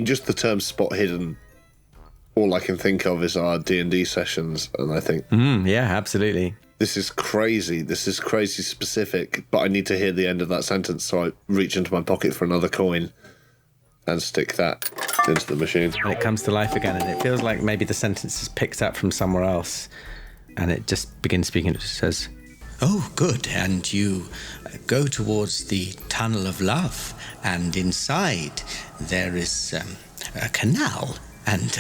A: just the term spot hidden, all I can think of is our D&D sessions, and I think,
C: Yeah, absolutely.
A: this is crazy specific, but I need to hear the end of that sentence, so I reach into my pocket for another coin and stick that into the machine.
C: And it comes to life again, and it feels like maybe the sentence is picked up from somewhere else, and it just begins speaking. It just says,
E: Oh, good. And you go towards the Tunnel of Love, and inside there is a canal. And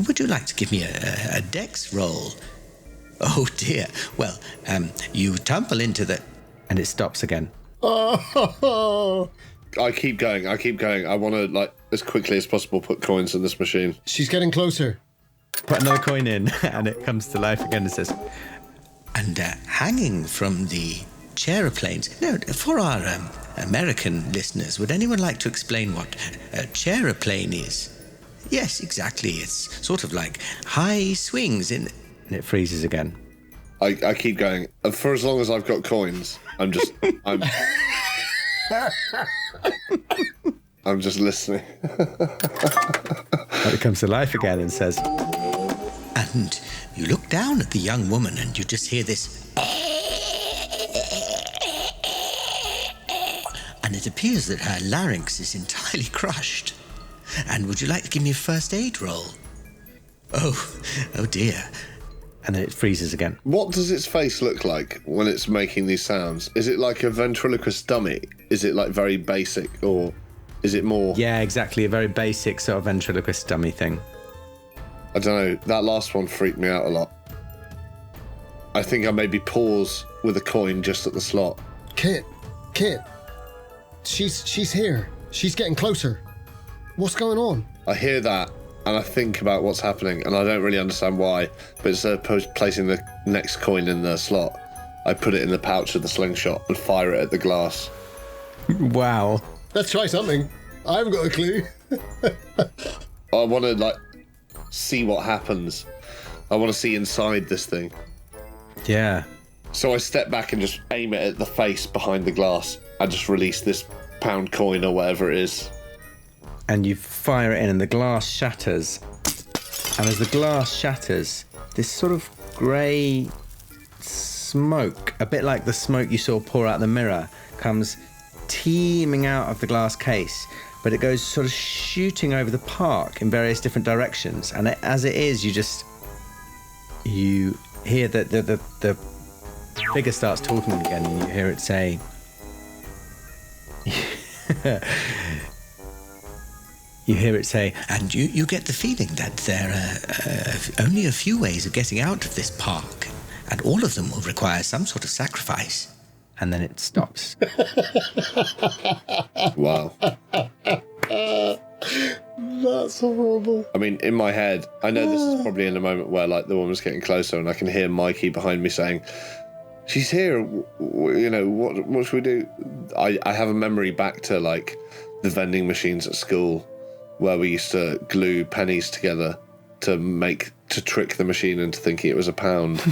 E: would you like to give me a dex roll? Oh, dear. Well, you tumble into the...
C: and it stops again.
A: I keep going. I want to, like, as quickly as possible put coins in this machine.
B: She's getting closer.
C: Put another coin in, and it comes to life again and says,
E: And hanging from the chaeroplanes... No, for our American listeners, would anyone like to explain what a chaeroplane is? Yes, exactly. It's sort of like high swings in...
C: and it freezes again.
A: I keep going. For as long as I've got coins, I'm just listening.
C: And it comes to life again and says,
E: And you look down at the young woman and you just hear this... And it appears that her larynx is entirely crushed. And would you like to give me a first aid roll? Oh dear.
C: and then it freezes again.
A: What does its face look like when it's making these sounds? Is it like a ventriloquist dummy? Is it like very basic, or is it more...
C: Yeah, exactly. A very basic sort of ventriloquist dummy thing.
A: I don't know. That last one freaked me out a lot. I think I maybe pause with a coin just at the slot.
B: Kit. She's here. She's getting closer. What's going on?
A: I hear that, and I think about what's happening, and I don't really understand why, but instead of placing the next coin in the slot, I put it in the pouch of the slingshot and fire it at the glass.
C: Wow.
B: Let's try something. I haven't got a clue.
A: I want to, see what happens. I want to see inside this thing.
C: Yeah.
A: So I step back and just aim it at the face behind the glass. I just release this pound coin or whatever it is.
C: And you fire it in and the glass shatters. And as the glass shatters, this sort of grey smoke, a bit like the smoke you saw pour out the mirror, comes teeming out of the glass case. But it goes sort of shooting over the park in various different directions. And as it is, you hear that the figure starts talking again, and you hear it say... You hear it say,
E: and you get the feeling that there are only a few ways of getting out of this park, and all of them will require some sort of sacrifice.
C: And then it stops.
A: Wow.
B: That's horrible.
A: I mean, in my head, I know this is probably in a moment where, the woman's getting closer, and I can hear Mikey behind me saying, "She's here, what should we do?" I have a memory back to, the vending machines at school, where we used to glue pennies together to trick the machine into thinking it was a pound.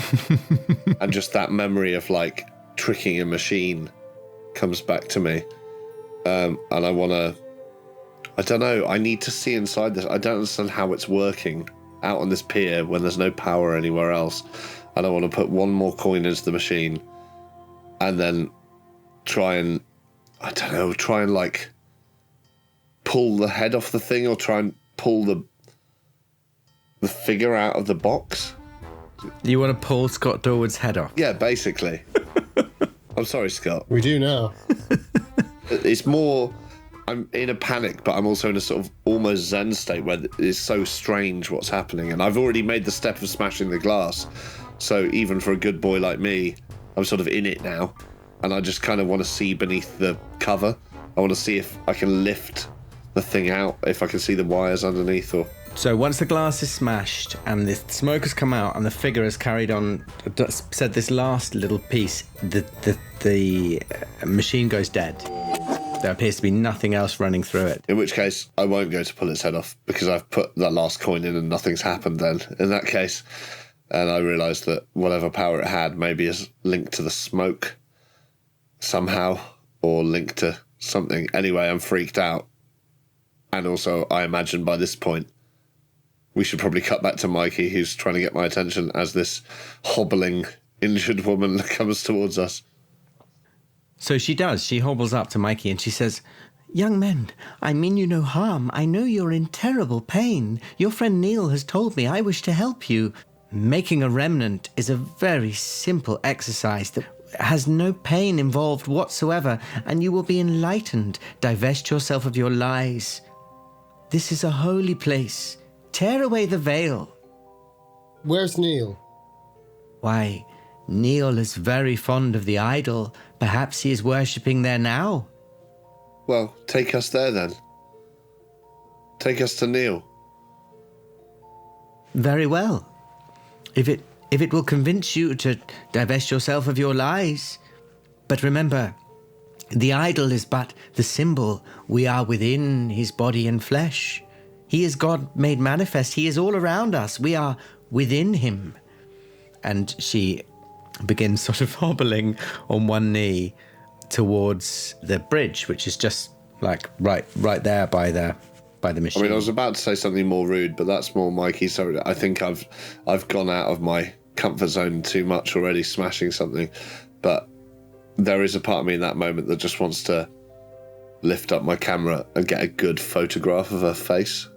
A: And just that memory of, tricking a machine comes back to me. And I don't know, I need to see inside this. I don't understand how it's working out on this pier when there's no power anywhere else. And I want to put one more coin into the machine and then try and pull the head off the thing, or try and pull the figure out of the box.
C: You want to pull Scott Dorward's head off?
A: Yeah, basically. I'm sorry, Scott.
B: We do now.
A: It's more, I'm in a panic, but I'm also in a sort of almost zen state where it's so strange what's happening. And I've already made the step of smashing the glass. So even for a good boy like me, I'm sort of in it now. And I just kind of want to see beneath the cover. I want to see if I can lift the thing out if I can see the wires underneath or...
C: So once the glass is smashed and the smoke has come out and the figure has carried on, said this last little piece, the machine goes dead. There appears to be nothing else running through it.
A: In which case, I won't go to pull its head off because I've put that last coin in and nothing's happened then, in that case. And I realised that whatever power it had maybe is linked to the smoke somehow or linked to something. Anyway, I'm freaked out. And also, I imagine by this point, we should probably cut back to Mkey, who's trying to get my attention as this hobbling, injured woman comes towards us.
C: So she does. She hobbles up to Mkey and she says, "Young men, I mean you no harm. I know you're in terrible pain. Your friend Neil has told me I wish to help you. Making a remnant is a very simple exercise that has no pain involved whatsoever, and you will be enlightened. Divest yourself of your lies. This is a holy place. Tear away the veil."
B: Where's Neil?
C: "Why, Neil is very fond of the idol. Perhaps he is worshipping there now."
A: Well, take us there then. Take us to Neil.
C: "Very well. If it will convince you to divest yourself of your lies. But remember, the idol is but the symbol. We are within his body and flesh. He is God made manifest. He is all around us. We are within him." And she begins sort of hobbling on one knee towards the bridge, which is just like right there by the machine.
A: I mean, I was about to say something more rude, but that's more Mkey. So I think I've gone out of my comfort zone too much already, smashing something. But there is a part of me in that moment that just wants to lift up my camera and get a good photograph of her face.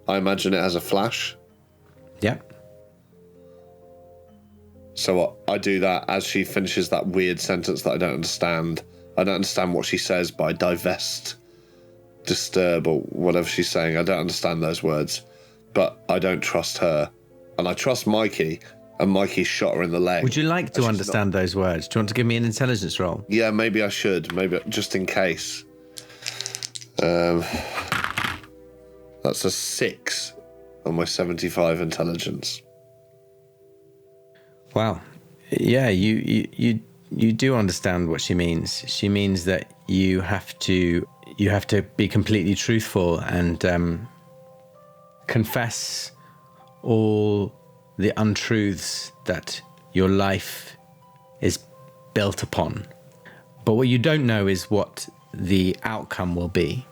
A: I imagine it has a flash.
C: Yeah.
A: So I do that as she finishes that weird sentence that I don't understand. I don't understand what she says by divest, disturb, or whatever she's saying. I don't understand those words. But I don't trust her. And I trust Mkey, and Mkey shot her in the leg.
C: Would you like to understand those words? Do you want to give me an intelligence roll?
A: Yeah, maybe I should. Maybe just in case. That's a 6 on my 75 intelligence.
C: Wow. Yeah, you do understand what she means. She means that you have to be completely truthful and confess all the untruths that your life is built upon. But what you don't know is what the outcome will be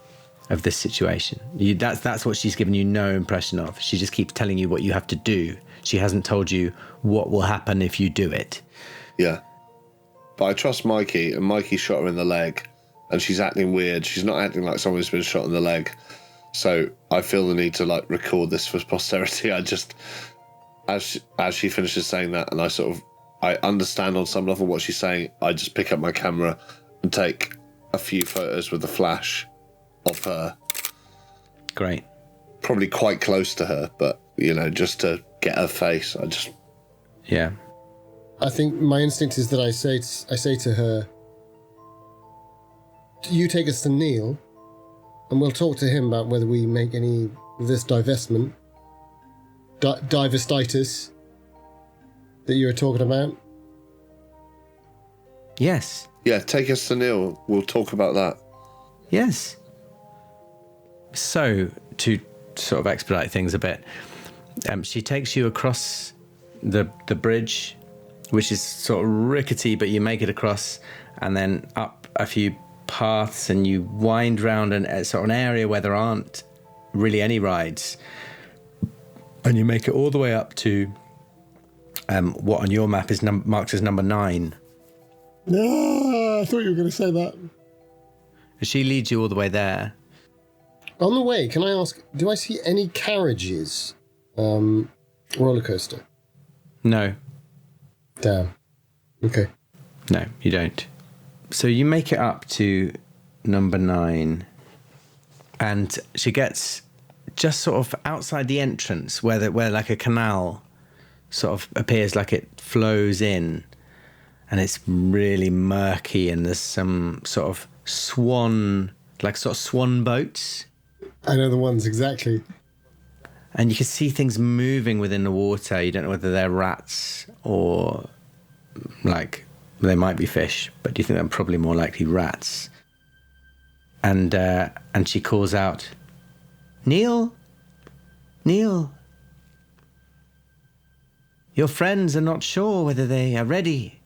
C: of this situation. That's what she's given you no impression of. She just keeps telling you what you have to do. She hasn't told you what will happen if you do it.
A: Yeah. But I trust Mkey, and Mkey shot her in the leg, and she's acting weird. She's not acting like someone who's been shot in the leg. So I feel the need to record this for posterity. I just, as she finishes saying that, and I understand on some level what she's saying, I just pick up my camera and take a few photos with the flash of her.
C: Great.
A: Probably quite close to her, but, just to get her face.
C: Yeah.
B: I think my instinct is that I say to her, "You take us to Neil, and we'll talk to him about whether we make any of this divestment, divestitis that you were talking about."
C: Yes.
A: Yeah, take us to Neil. We'll talk about that.
C: Yes. So, to sort of expedite things a bit, she takes you across the bridge, which is sort of rickety, but you make it across, and then up a few paths, and you wind round sort of an area where there aren't really any rides, and you make it all the way up to what on your map is marked as number 9.
B: No, I thought you were going to say that.
C: She leads you all the way there.
B: On the way, can I ask, do I see any carriages? Roller coaster?
C: No.
B: Damn. Okay.
C: No, you don't. So you make it up to number 9, and she gets just sort of outside the entrance where like a canal sort of appears, like it flows in, and it's really murky, and there's some sort of swan boats
B: I know the ones, exactly.
C: And you can see things moving within the water. You don't know whether they're rats or, like, they might be fish, but you think they're probably more likely rats. And she calls out, Neil, Neil, your friends are not sure whether they are ready.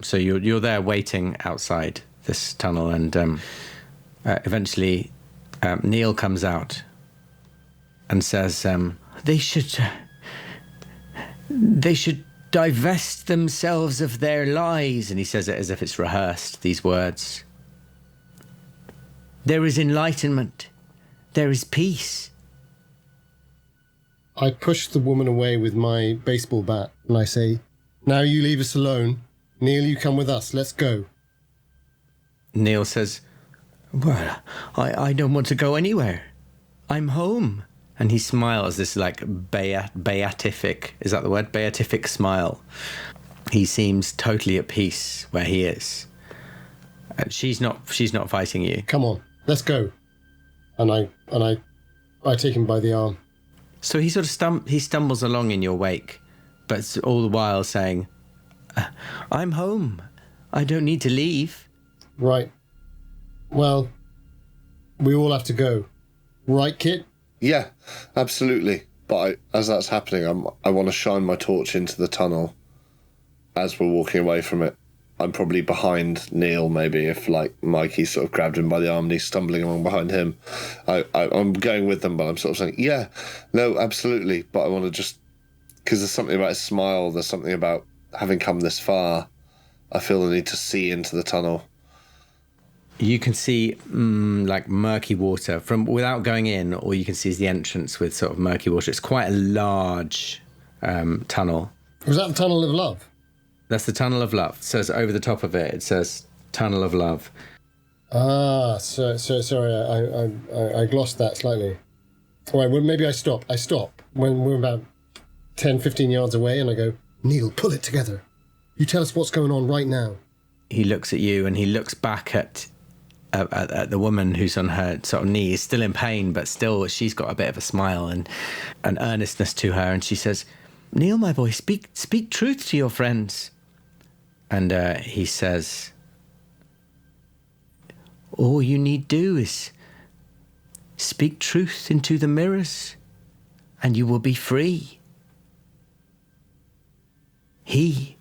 C: So you're there waiting outside this tunnel, and eventually Neil comes out and says, they should divest themselves of their lies. And he says it as if it's rehearsed, these words. There is enlightenment. There is peace.
B: I push the woman away with my baseball bat and I say, now you leave us alone. Neil, you come with us. Let's go.
C: Neil says, well, I don't want to go anywhere. I'm home. And he smiles, this like beatific, is that the word? Beatific smile. He seems totally at peace where he is. She's not fighting you.
B: Come on, let's go. And I take him by the arm.
C: So he sort of he stumbles along in your wake, but all the while saying, I'm home. I don't need to leave.
B: Right. Well, we all have to go. Right, Kit?
A: Yeah, absolutely. But as that's happening, I want to shine my torch into the tunnel as we're walking away from it. I'm probably behind Neil, maybe, if, like, Mikey sort of grabbed him by the arm and he's stumbling along behind him. I'm going with them, but I'm sort of saying, yeah, no, absolutely. But I want to just... Because there's something about his smile, there's something about having come this far. I feel the need to see into the tunnel.
C: You can see like murky water from without going in, or you can see the entrance with sort of murky water. It's quite a large tunnel.
B: Was that the Tunnel of Love?
C: That's the Tunnel of Love. It says over the top of it, it says Tunnel of Love.
B: Ah, so sorry, I glossed that slightly. All right, well, maybe I stop. I stop when we're about 10, 15 yards away, and I go, Neil, pull it together. You tell us what's going on right now.
C: He looks at you, and he looks back at the woman who's on her sort of knees, still in pain, but still she's got a bit of a smile and an earnestness to her, and she says, Neil, my boy, speak truth to your friends. And he says, all you need do is speak truth into the mirrors, and you will be free. He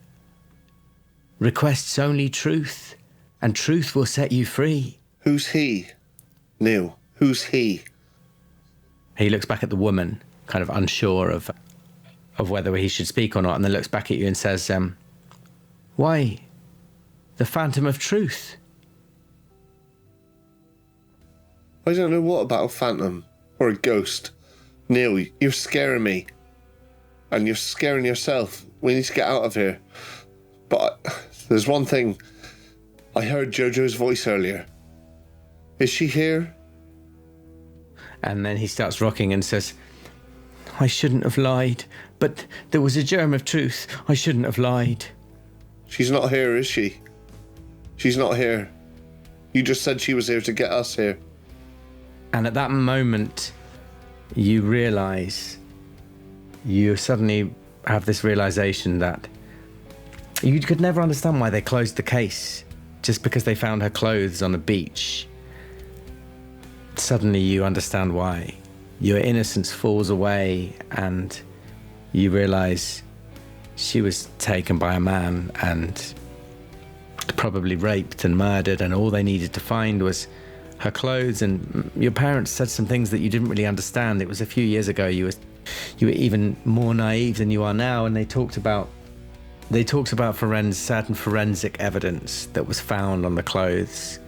C: requests only truth, and truth will set you free.
A: Who's he? Neil, who's he?
C: He looks back at the woman, kind of unsure of whether he should speak or not, and then looks back at you and says, why, the Phantom of Truth.
A: I don't know what about a phantom or a ghost. Neil, you're scaring me. And you're scaring yourself. We need to get out of here. But there's one thing. I heard Jojo's voice earlier. Is she here?
C: And then he starts rocking and says, I shouldn't have lied, but there was a germ of truth. I shouldn't have lied.
A: She's not here, is she? She's not here. You just said she was here to get us here.
C: And at that moment, you realise, you suddenly have this realisation that you could never understand why they closed the case just because they found her clothes on a beach. Suddenly you understand why. Your innocence falls away and you realise she was taken by a man and probably raped and murdered, and all they needed to find was her clothes. And your parents said some things that you didn't really understand. It was a few years ago. You were even more naive than you are now, and they talked about certain forensic evidence that was found on the clothes.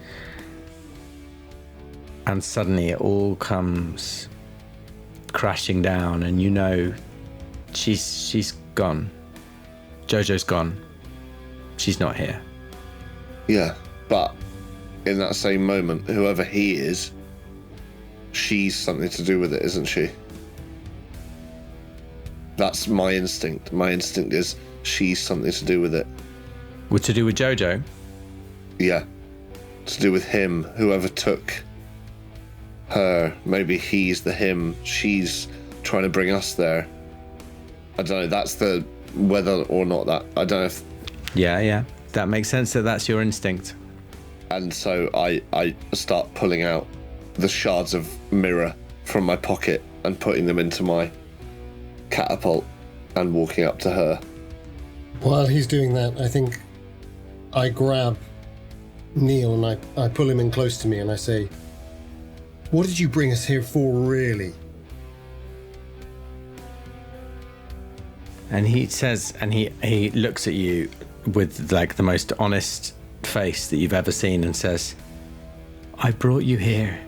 C: And suddenly it all comes crashing down, and you know she's gone. Jojo's gone. She's not here.
A: Yeah, but in that same moment, whoever he is, she's something to do with it, isn't she? That's my instinct. My instinct is she's something to do with it.
C: To do with Jojo?
A: Yeah. To do with him, whoever took her. Maybe he's the him. She's trying to bring us there. I don't know. That's the whether or not that. I don't know if.
C: Yeah. That makes sense. That's your instinct.
A: And so I start pulling out the shards of mirror from my pocket and putting them into my catapult and walking up to her.
B: While he's doing that, I think I grab Neil and I pull him in close to me and I say, "What did you bring us here for, really?"
C: And he says, and he looks at you with like the most honest face that you've ever seen and says, "I brought you here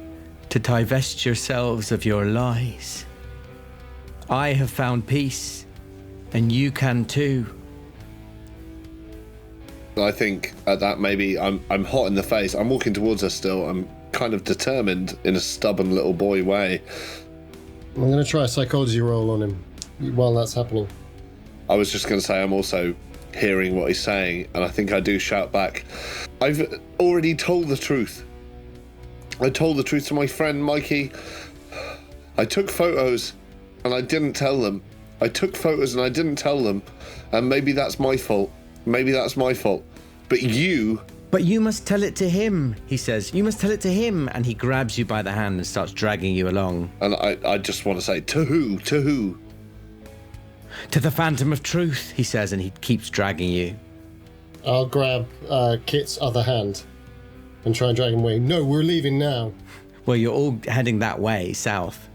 C: to divest yourselves of your lies. I have found peace, and you can too."
A: I think at that maybe I'm hot in the face. I'm walking towards her still. I'm kind of determined in a stubborn little boy way.
B: I'm going to try a psychology roll on him while that's happening.
A: I was just going to say I'm also hearing what he's saying, and I think I do shout back, "I've already told the truth. I told the truth to my friend Mkey. I took photos and I didn't tell them. I took photos and I didn't tell them, and maybe that's my fault. Maybe that's my fault. But you..."
C: "But you must tell it to him," he says. "You must tell it to him." And he grabs you by the hand and starts dragging you along.
A: And I just want to say, to who? To who?
C: "To the Phantom of Truth," he says, and he keeps dragging you.
B: I'll grab Kit's other hand and try and drag him away. "No, we're leaving now."
C: Well, you're all heading that way, south.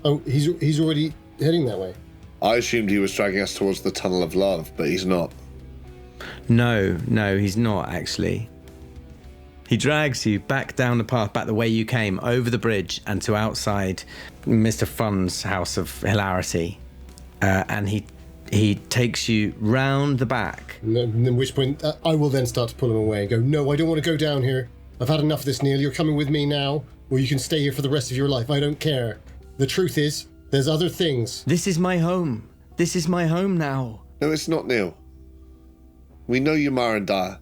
B: Oh, he's already heading that way.
A: I assumed he was dragging us towards the Tunnel of Love, but he's not.
C: No, he's not, actually. He drags you back down the path, back the way you came, over the bridge and to outside Mr. Fun's house of hilarity. And he takes you round the back.
B: And at which point, I will then start to pull him away and go, "No, I don't want to go down here. I've had enough of this, Neil. You're coming with me now, or you can stay here for the rest of your life. I don't care. The truth is, there's other things."
C: This is my home. This is my home now.
A: No, it's not, Neil. We know you, Mar and Da.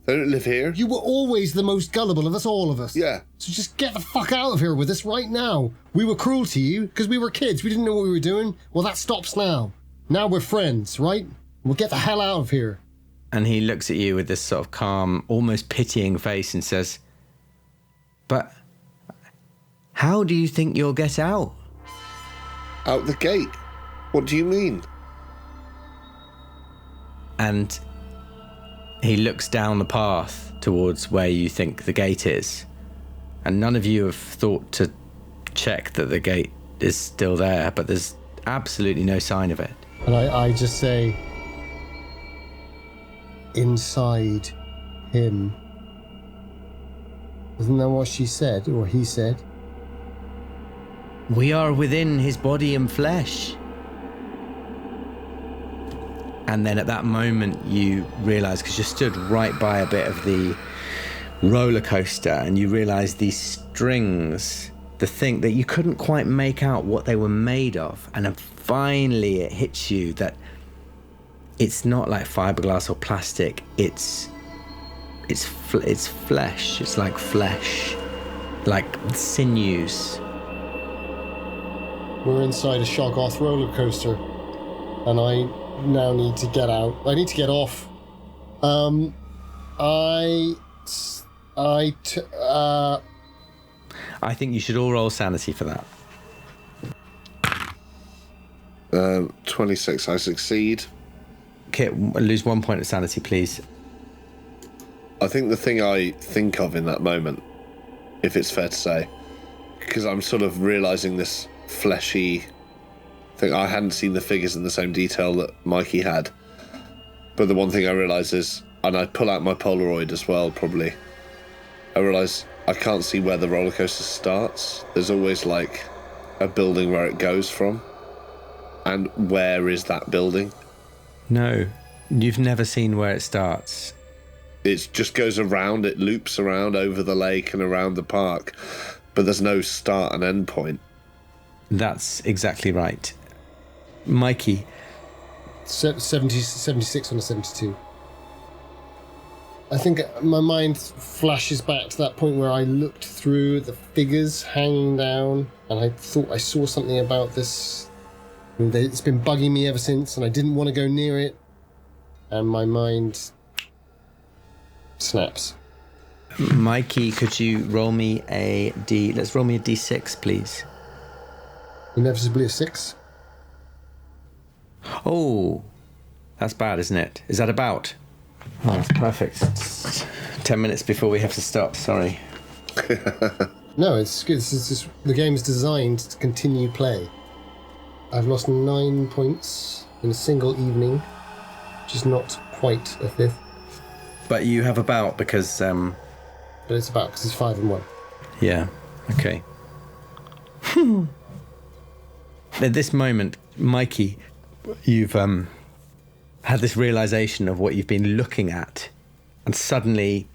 A: They don't live here.
B: You were always the most gullible of us, all of us.
A: Yeah.
B: So just get the fuck out of here with us right now. We were cruel to you because we were kids. We didn't know what we were doing. Well, that stops now. Now we're friends, right? We'll get the hell out of here.
C: And he looks at you with this sort of calm, almost pitying face and says, "But how do you think you'll get out?"
A: Out the gate? What do you mean?
C: And he looks down the path towards where you think the gate is. And none of you have thought to check that the gate is still there, but there's absolutely no sign of it.
B: And I just say, "Inside him." Isn't that what she said, or he said?
C: "We are within his body and flesh." And then at that moment you realise, because you stood right by a bit of the roller coaster, and you realise these strings, the thing that you couldn't quite make out what they were made of, and then finally it hits you that it's not like fiberglass or plastic. It's flesh. It's like flesh, like sinews.
B: We're inside a Shoggoth roller coaster, and I now need to get out. I need to get off.
C: I think you should all roll sanity for that.
A: 26, I succeed.
C: Kit, lose 1 point of sanity, please.
A: I think the thing I think of in that moment, if it's fair to say, because I'm sort of realising this fleshy thing, I hadn't seen the figures in the same detail that Mkey had. But the one thing I realise is, and I pull out my Polaroid as well, probably, I realise I can't see where the roller coaster starts. There's always like a building where it goes from. And where is that building?
C: No, you've never seen where it starts.
A: It just goes around, it loops around over the lake and around the park, but there's no start and end point.
C: That's exactly right. Mkey.
B: 76 on a 72. I think my mind flashes back to that point where I looked through the figures hanging down and I thought I saw something about this. And it's been bugging me ever since and I didn't want to go near it. And my mind snaps.
C: Mikey, could you roll me a D? Let's roll me a D6, please.
B: Inevitably a 6.
C: Oh, that's bad, isn't it? Is that about? Oh, that's perfect. It's 10 minutes before we have to stop. Sorry.
B: No, it's good. It's just, the game is designed to continue play. I've lost 9 points in a single evening, which is not quite a fifth.
C: But you have about because...
B: But it's about because it's 5 and 1.
C: Yeah, okay. At this moment, Mikey, you've had this realization of what you've been looking at, and suddenly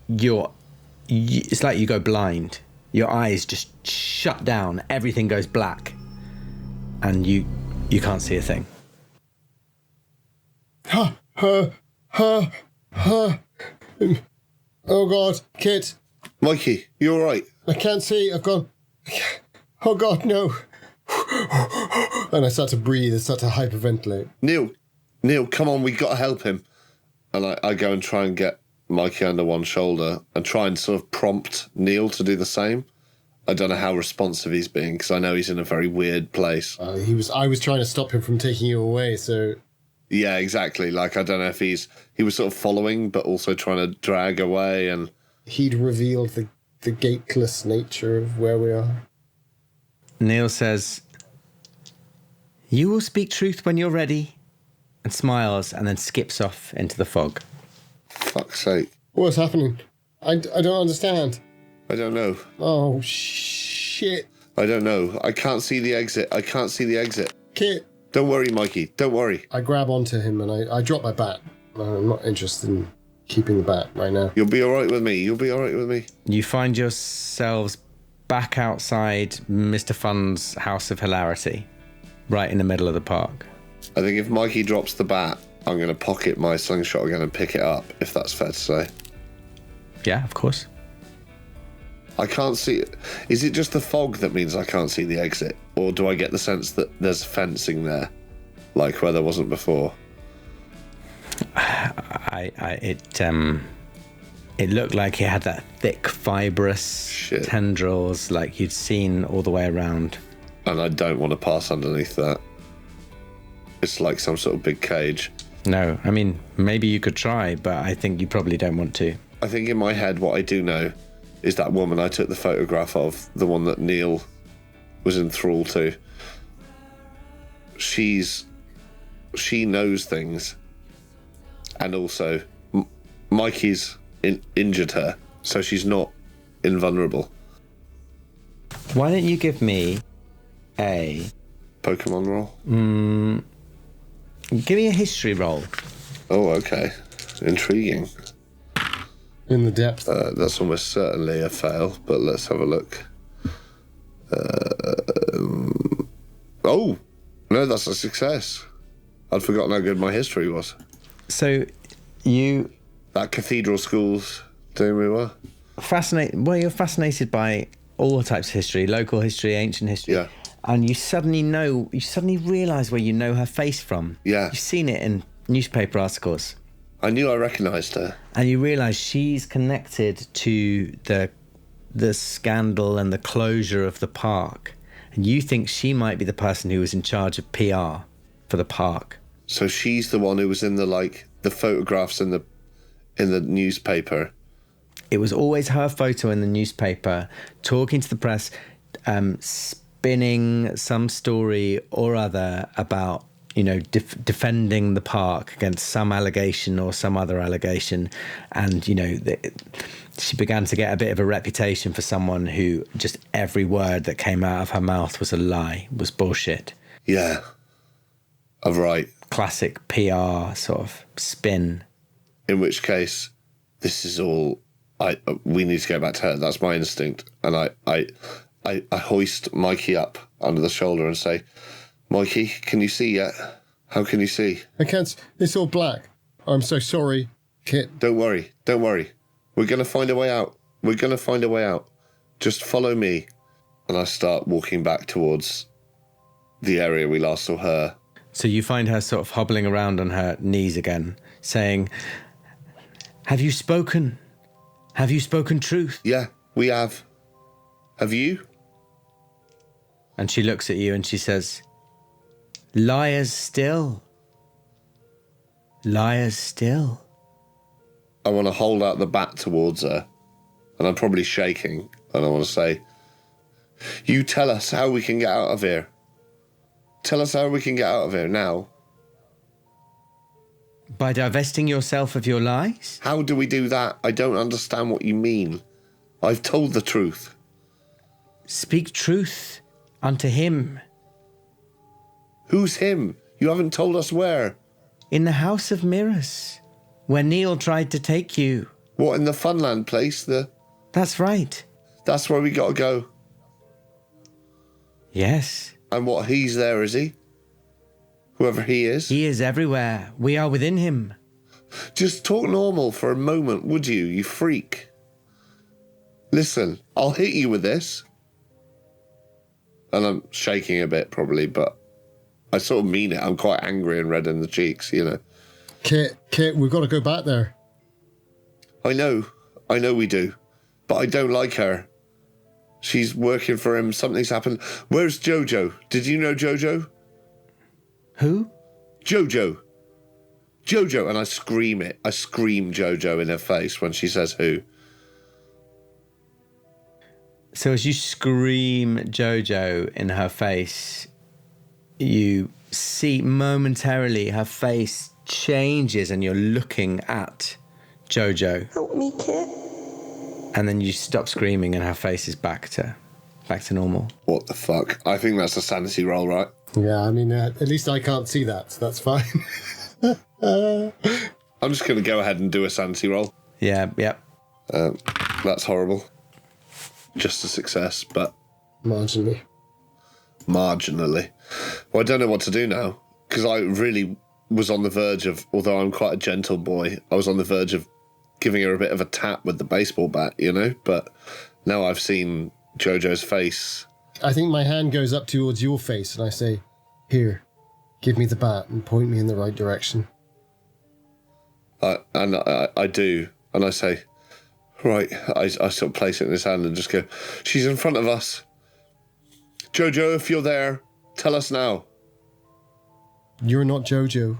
C: it's like you go blind. Your eyes just shut down, everything goes black, and you can't see a thing.
B: Oh God, Kit.
A: Mikey, you all right?
B: I can't see. I've gone. Oh God, no. And I start to breathe. I start to hyperventilate.
A: Neil, come on, we got to help him. And I go and try and get Mikey under one shoulder and try and sort of prompt Neil to do the same. I don't know how responsive he's being because I know he's in a very weird place.
B: I was trying to stop him from taking you away, so...
A: Yeah, exactly. Like, I don't know if he was sort of following, but also trying to drag away, and
B: he'd revealed the gateless nature of where we are.
C: Neil says, "You will speak truth when you're ready," and smiles and then skips off into the fog.
A: Fuck's sake.
B: What's happening? I don't understand.
A: I don't know.
B: Oh, shit.
A: I don't know. I can't see the exit.
B: Kit.
A: Don't worry, Mikey. Don't worry.
B: I grab onto him and I drop my bat. I'm not interested in keeping the bat right now.
A: You'll be all right with me.
C: You find yourselves back outside Mr. Fun's House of Hilarity, right in the middle of the park.
A: I think if Mikey drops the bat, I'm going to pocket my slingshot again and pick it up, if that's fair to say.
C: Yeah, of course.
A: I can't see it. Is it just the fog that means I can't see the exit? Or do I get the sense that there's fencing there, like where there wasn't before?
C: It looked like it had that thick, fibrous tendrils like you'd seen all the way around.
A: And I don't want to pass underneath that. It's like some sort of big cage.
C: No, I mean, maybe you could try, but I think you probably don't want to.
A: I think in my head what I do know is that woman I took the photograph of, the one that Neil was enthralled to. She knows things. And also, Mikey's injured her, so she's not invulnerable.
C: Why don't you give me a...
A: Pokemon roll?
C: Give me a history roll.
A: Oh, okay. Intriguing.
B: In the depth.
A: That's almost certainly a fail, but let's have a look. Oh, no, that's a success. I'd forgotten how good my history was.
C: So, you...
A: That cathedral school's doing me well.
C: You're fascinated by all types of history, local history, ancient history.
A: Yeah.
C: And you suddenly realise where you know her face from.
A: Yeah.
C: You've seen it in newspaper articles.
A: I knew I recognised her.
C: And you realise she's connected to the scandal and the closure of the park. And you think she might be the person who was in charge of PR for the park.
A: So she's the one who was in the photographs in the newspaper.
C: It was always her photo in the newspaper, talking to the press, spinning some story or other about, defending the park against some allegation or some other allegation. And, she began to get a bit of a reputation for someone who just every word that came out of her mouth was a lie, was bullshit.
A: Yeah. I'm right.
C: Classic PR sort of spin.
A: In which case, this is all... we need to go back to her. That's my instinct. And I hoist Mikey up under the shoulder and say, "Mikey, can you see yet? How can you see?"
B: I can't. It's all black. I'm so sorry. Kit,
A: Don't worry. We're going to find a way out. Just follow me. And I start walking back towards the area we last saw her.
C: So you find her sort of hobbling around on her knees again, saying, Have you spoken? Have you spoken truth?
A: Yeah, we have. Have you?
C: And she looks at you and she says, Liars still. Liars still.
A: I want to hold out the bat towards her, and I'm probably shaking, and I want to say, you tell us how we can get out of here. Tell us how we can get out of here now.
C: By divesting yourself of your lies?
A: How do we do that? I don't understand what you mean. I've told the truth.
C: Speak truth unto him.
A: Who's him? You haven't told us where.
C: In the house of mirrors, where Neil tried to take you.
A: What, in the Funland place?
C: That's right.
A: That's where we got to go.
C: Yes.
A: And what, he's there, is he? Whoever he is?
C: He is everywhere. We are within him.
A: Just talk normal for a moment, would you, you freak? Listen, I'll hit you with this. And I'm shaking a bit, probably, but I sort of mean it. I'm quite angry and red in the cheeks, you know.
B: Kit, we've got to go back there.
A: I know we do. But I don't like her. She's working for him. Something's happened. Where's Jojo? Did you know Jojo?
C: Who?
A: Jojo. And I scream it. I scream Jojo in her face when she says who.
C: So as you scream Jojo in her face, you see momentarily her face changes and you're looking at Jojo.
D: Help me, Kit.
C: And then you stop screaming and her face is back to normal.
A: What the fuck? I think that's a sanity roll, right?
B: Yeah, I mean, at least I can't see that, so that's fine.
A: I'm just going to go ahead and do a sanity roll.
C: Yeah.
A: That's horrible. Just a success, but...
B: Marginally.
A: Well, I don't know what to do now, because I really was on the verge of, although I'm quite a gentle boy, I was on the verge of giving her a bit of a tap with the baseball bat, you know? But now I've seen Jojo's face.
B: I think my hand goes up towards your face and I say, here, give me the bat and point me in the right direction.
A: I do, and I say, right, I sort of place it in his hand and just go, she's in front of us. Jojo, if you're there, tell us now.
B: You're not Jojo.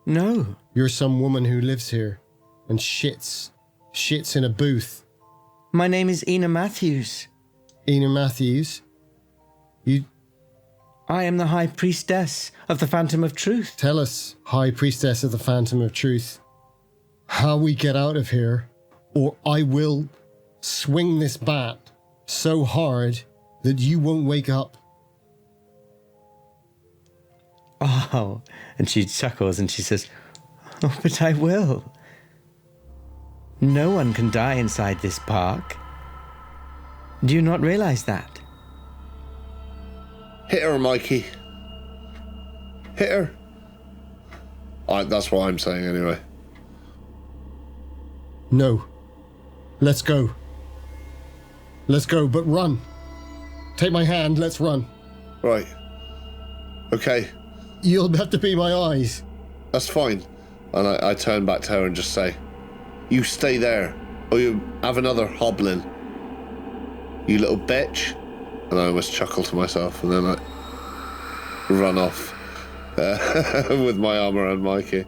C: No.
B: You're some woman who lives here and shits in a booth.
C: My name is Ina Matthews.
B: Ina Matthews?
C: I am the High Priestess of the Phantom of Truth.
B: Tell us, High Priestess of the Phantom of Truth, how we get out of here, or I will swing this bat so hard that you won't wake up.
C: Oh, and she chuckles and she says, oh, but I will. No one can die inside this park. Do you not realize that?
A: Hit her, Mikey. Hit her. That's what I'm saying anyway.
B: No. Let's go. Let's go, but run. Take my hand, let's run.
A: Right. Okay.
B: You'll have to be my eyes.
A: That's fine. And I turn back to her and just say, you stay there, or you have another hobbling. You little bitch. And I almost chuckle to myself, and then I run off with my arm around Mikey.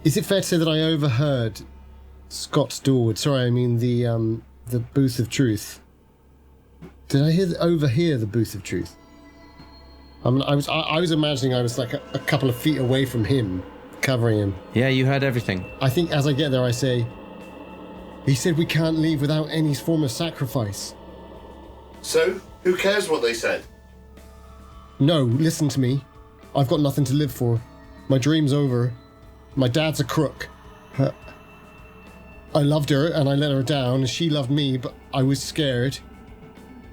B: Is it fair to say that I overheard Scott Dorward? Sorry, I mean the Booth of Truth. Did I overhear the Booth of Truth? I was imagining I was like a couple of feet away from him, covering him.
C: Yeah, you heard everything.
B: I think as I get there, I say, he said we can't leave without any form of sacrifice.
A: So, who cares what they said?
B: No, listen to me. I've got nothing to live for. My dream's over. My dad's a crook. I loved her and I let her down, and she loved me, but I was scared.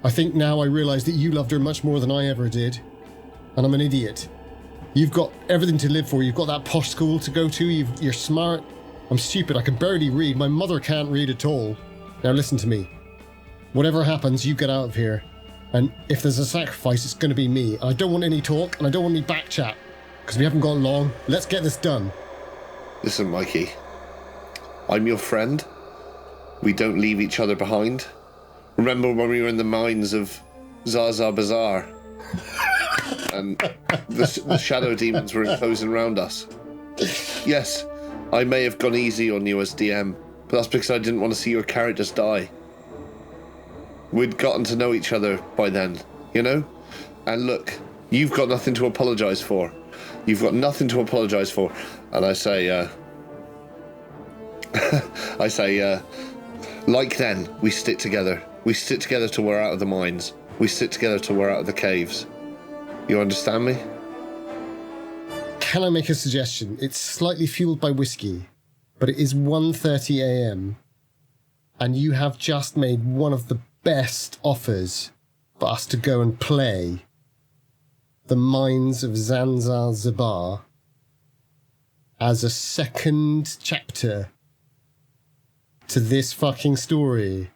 B: I think now I realise that you loved her much more than I ever did, and I'm an idiot. You've got everything to live for. You've got that posh school to go to. You're smart. I'm stupid. I can barely read. My mother can't read at all. Now listen to me. Whatever happens, you get out of here. And if there's a sacrifice, it's going to be me. I don't want any talk, and I don't want any back chat. Because we haven't got long. Let's get this done.
A: Listen, Mkey. I'm your friend. We don't leave each other behind. Remember when we were in the mines of Zaza Bazaar? And the shadow demons were enclosing around us. Yes, I may have gone easy on you as DM, but that's because I didn't want to see your characters die. We'd gotten to know each other by then, you know? And look, you've got nothing to apologise for. You've got nothing to apologise for. And I say, like then, we stick together. We stick together till we're out of the mines. We stick together till we're out of the caves. You understand me?
B: Can I make a suggestion? It's slightly fueled by whiskey, but it is 1:30 a.m. and you have just made one of the best offers for us to go and play the Mines of Zanzibar as a second chapter to this fucking story.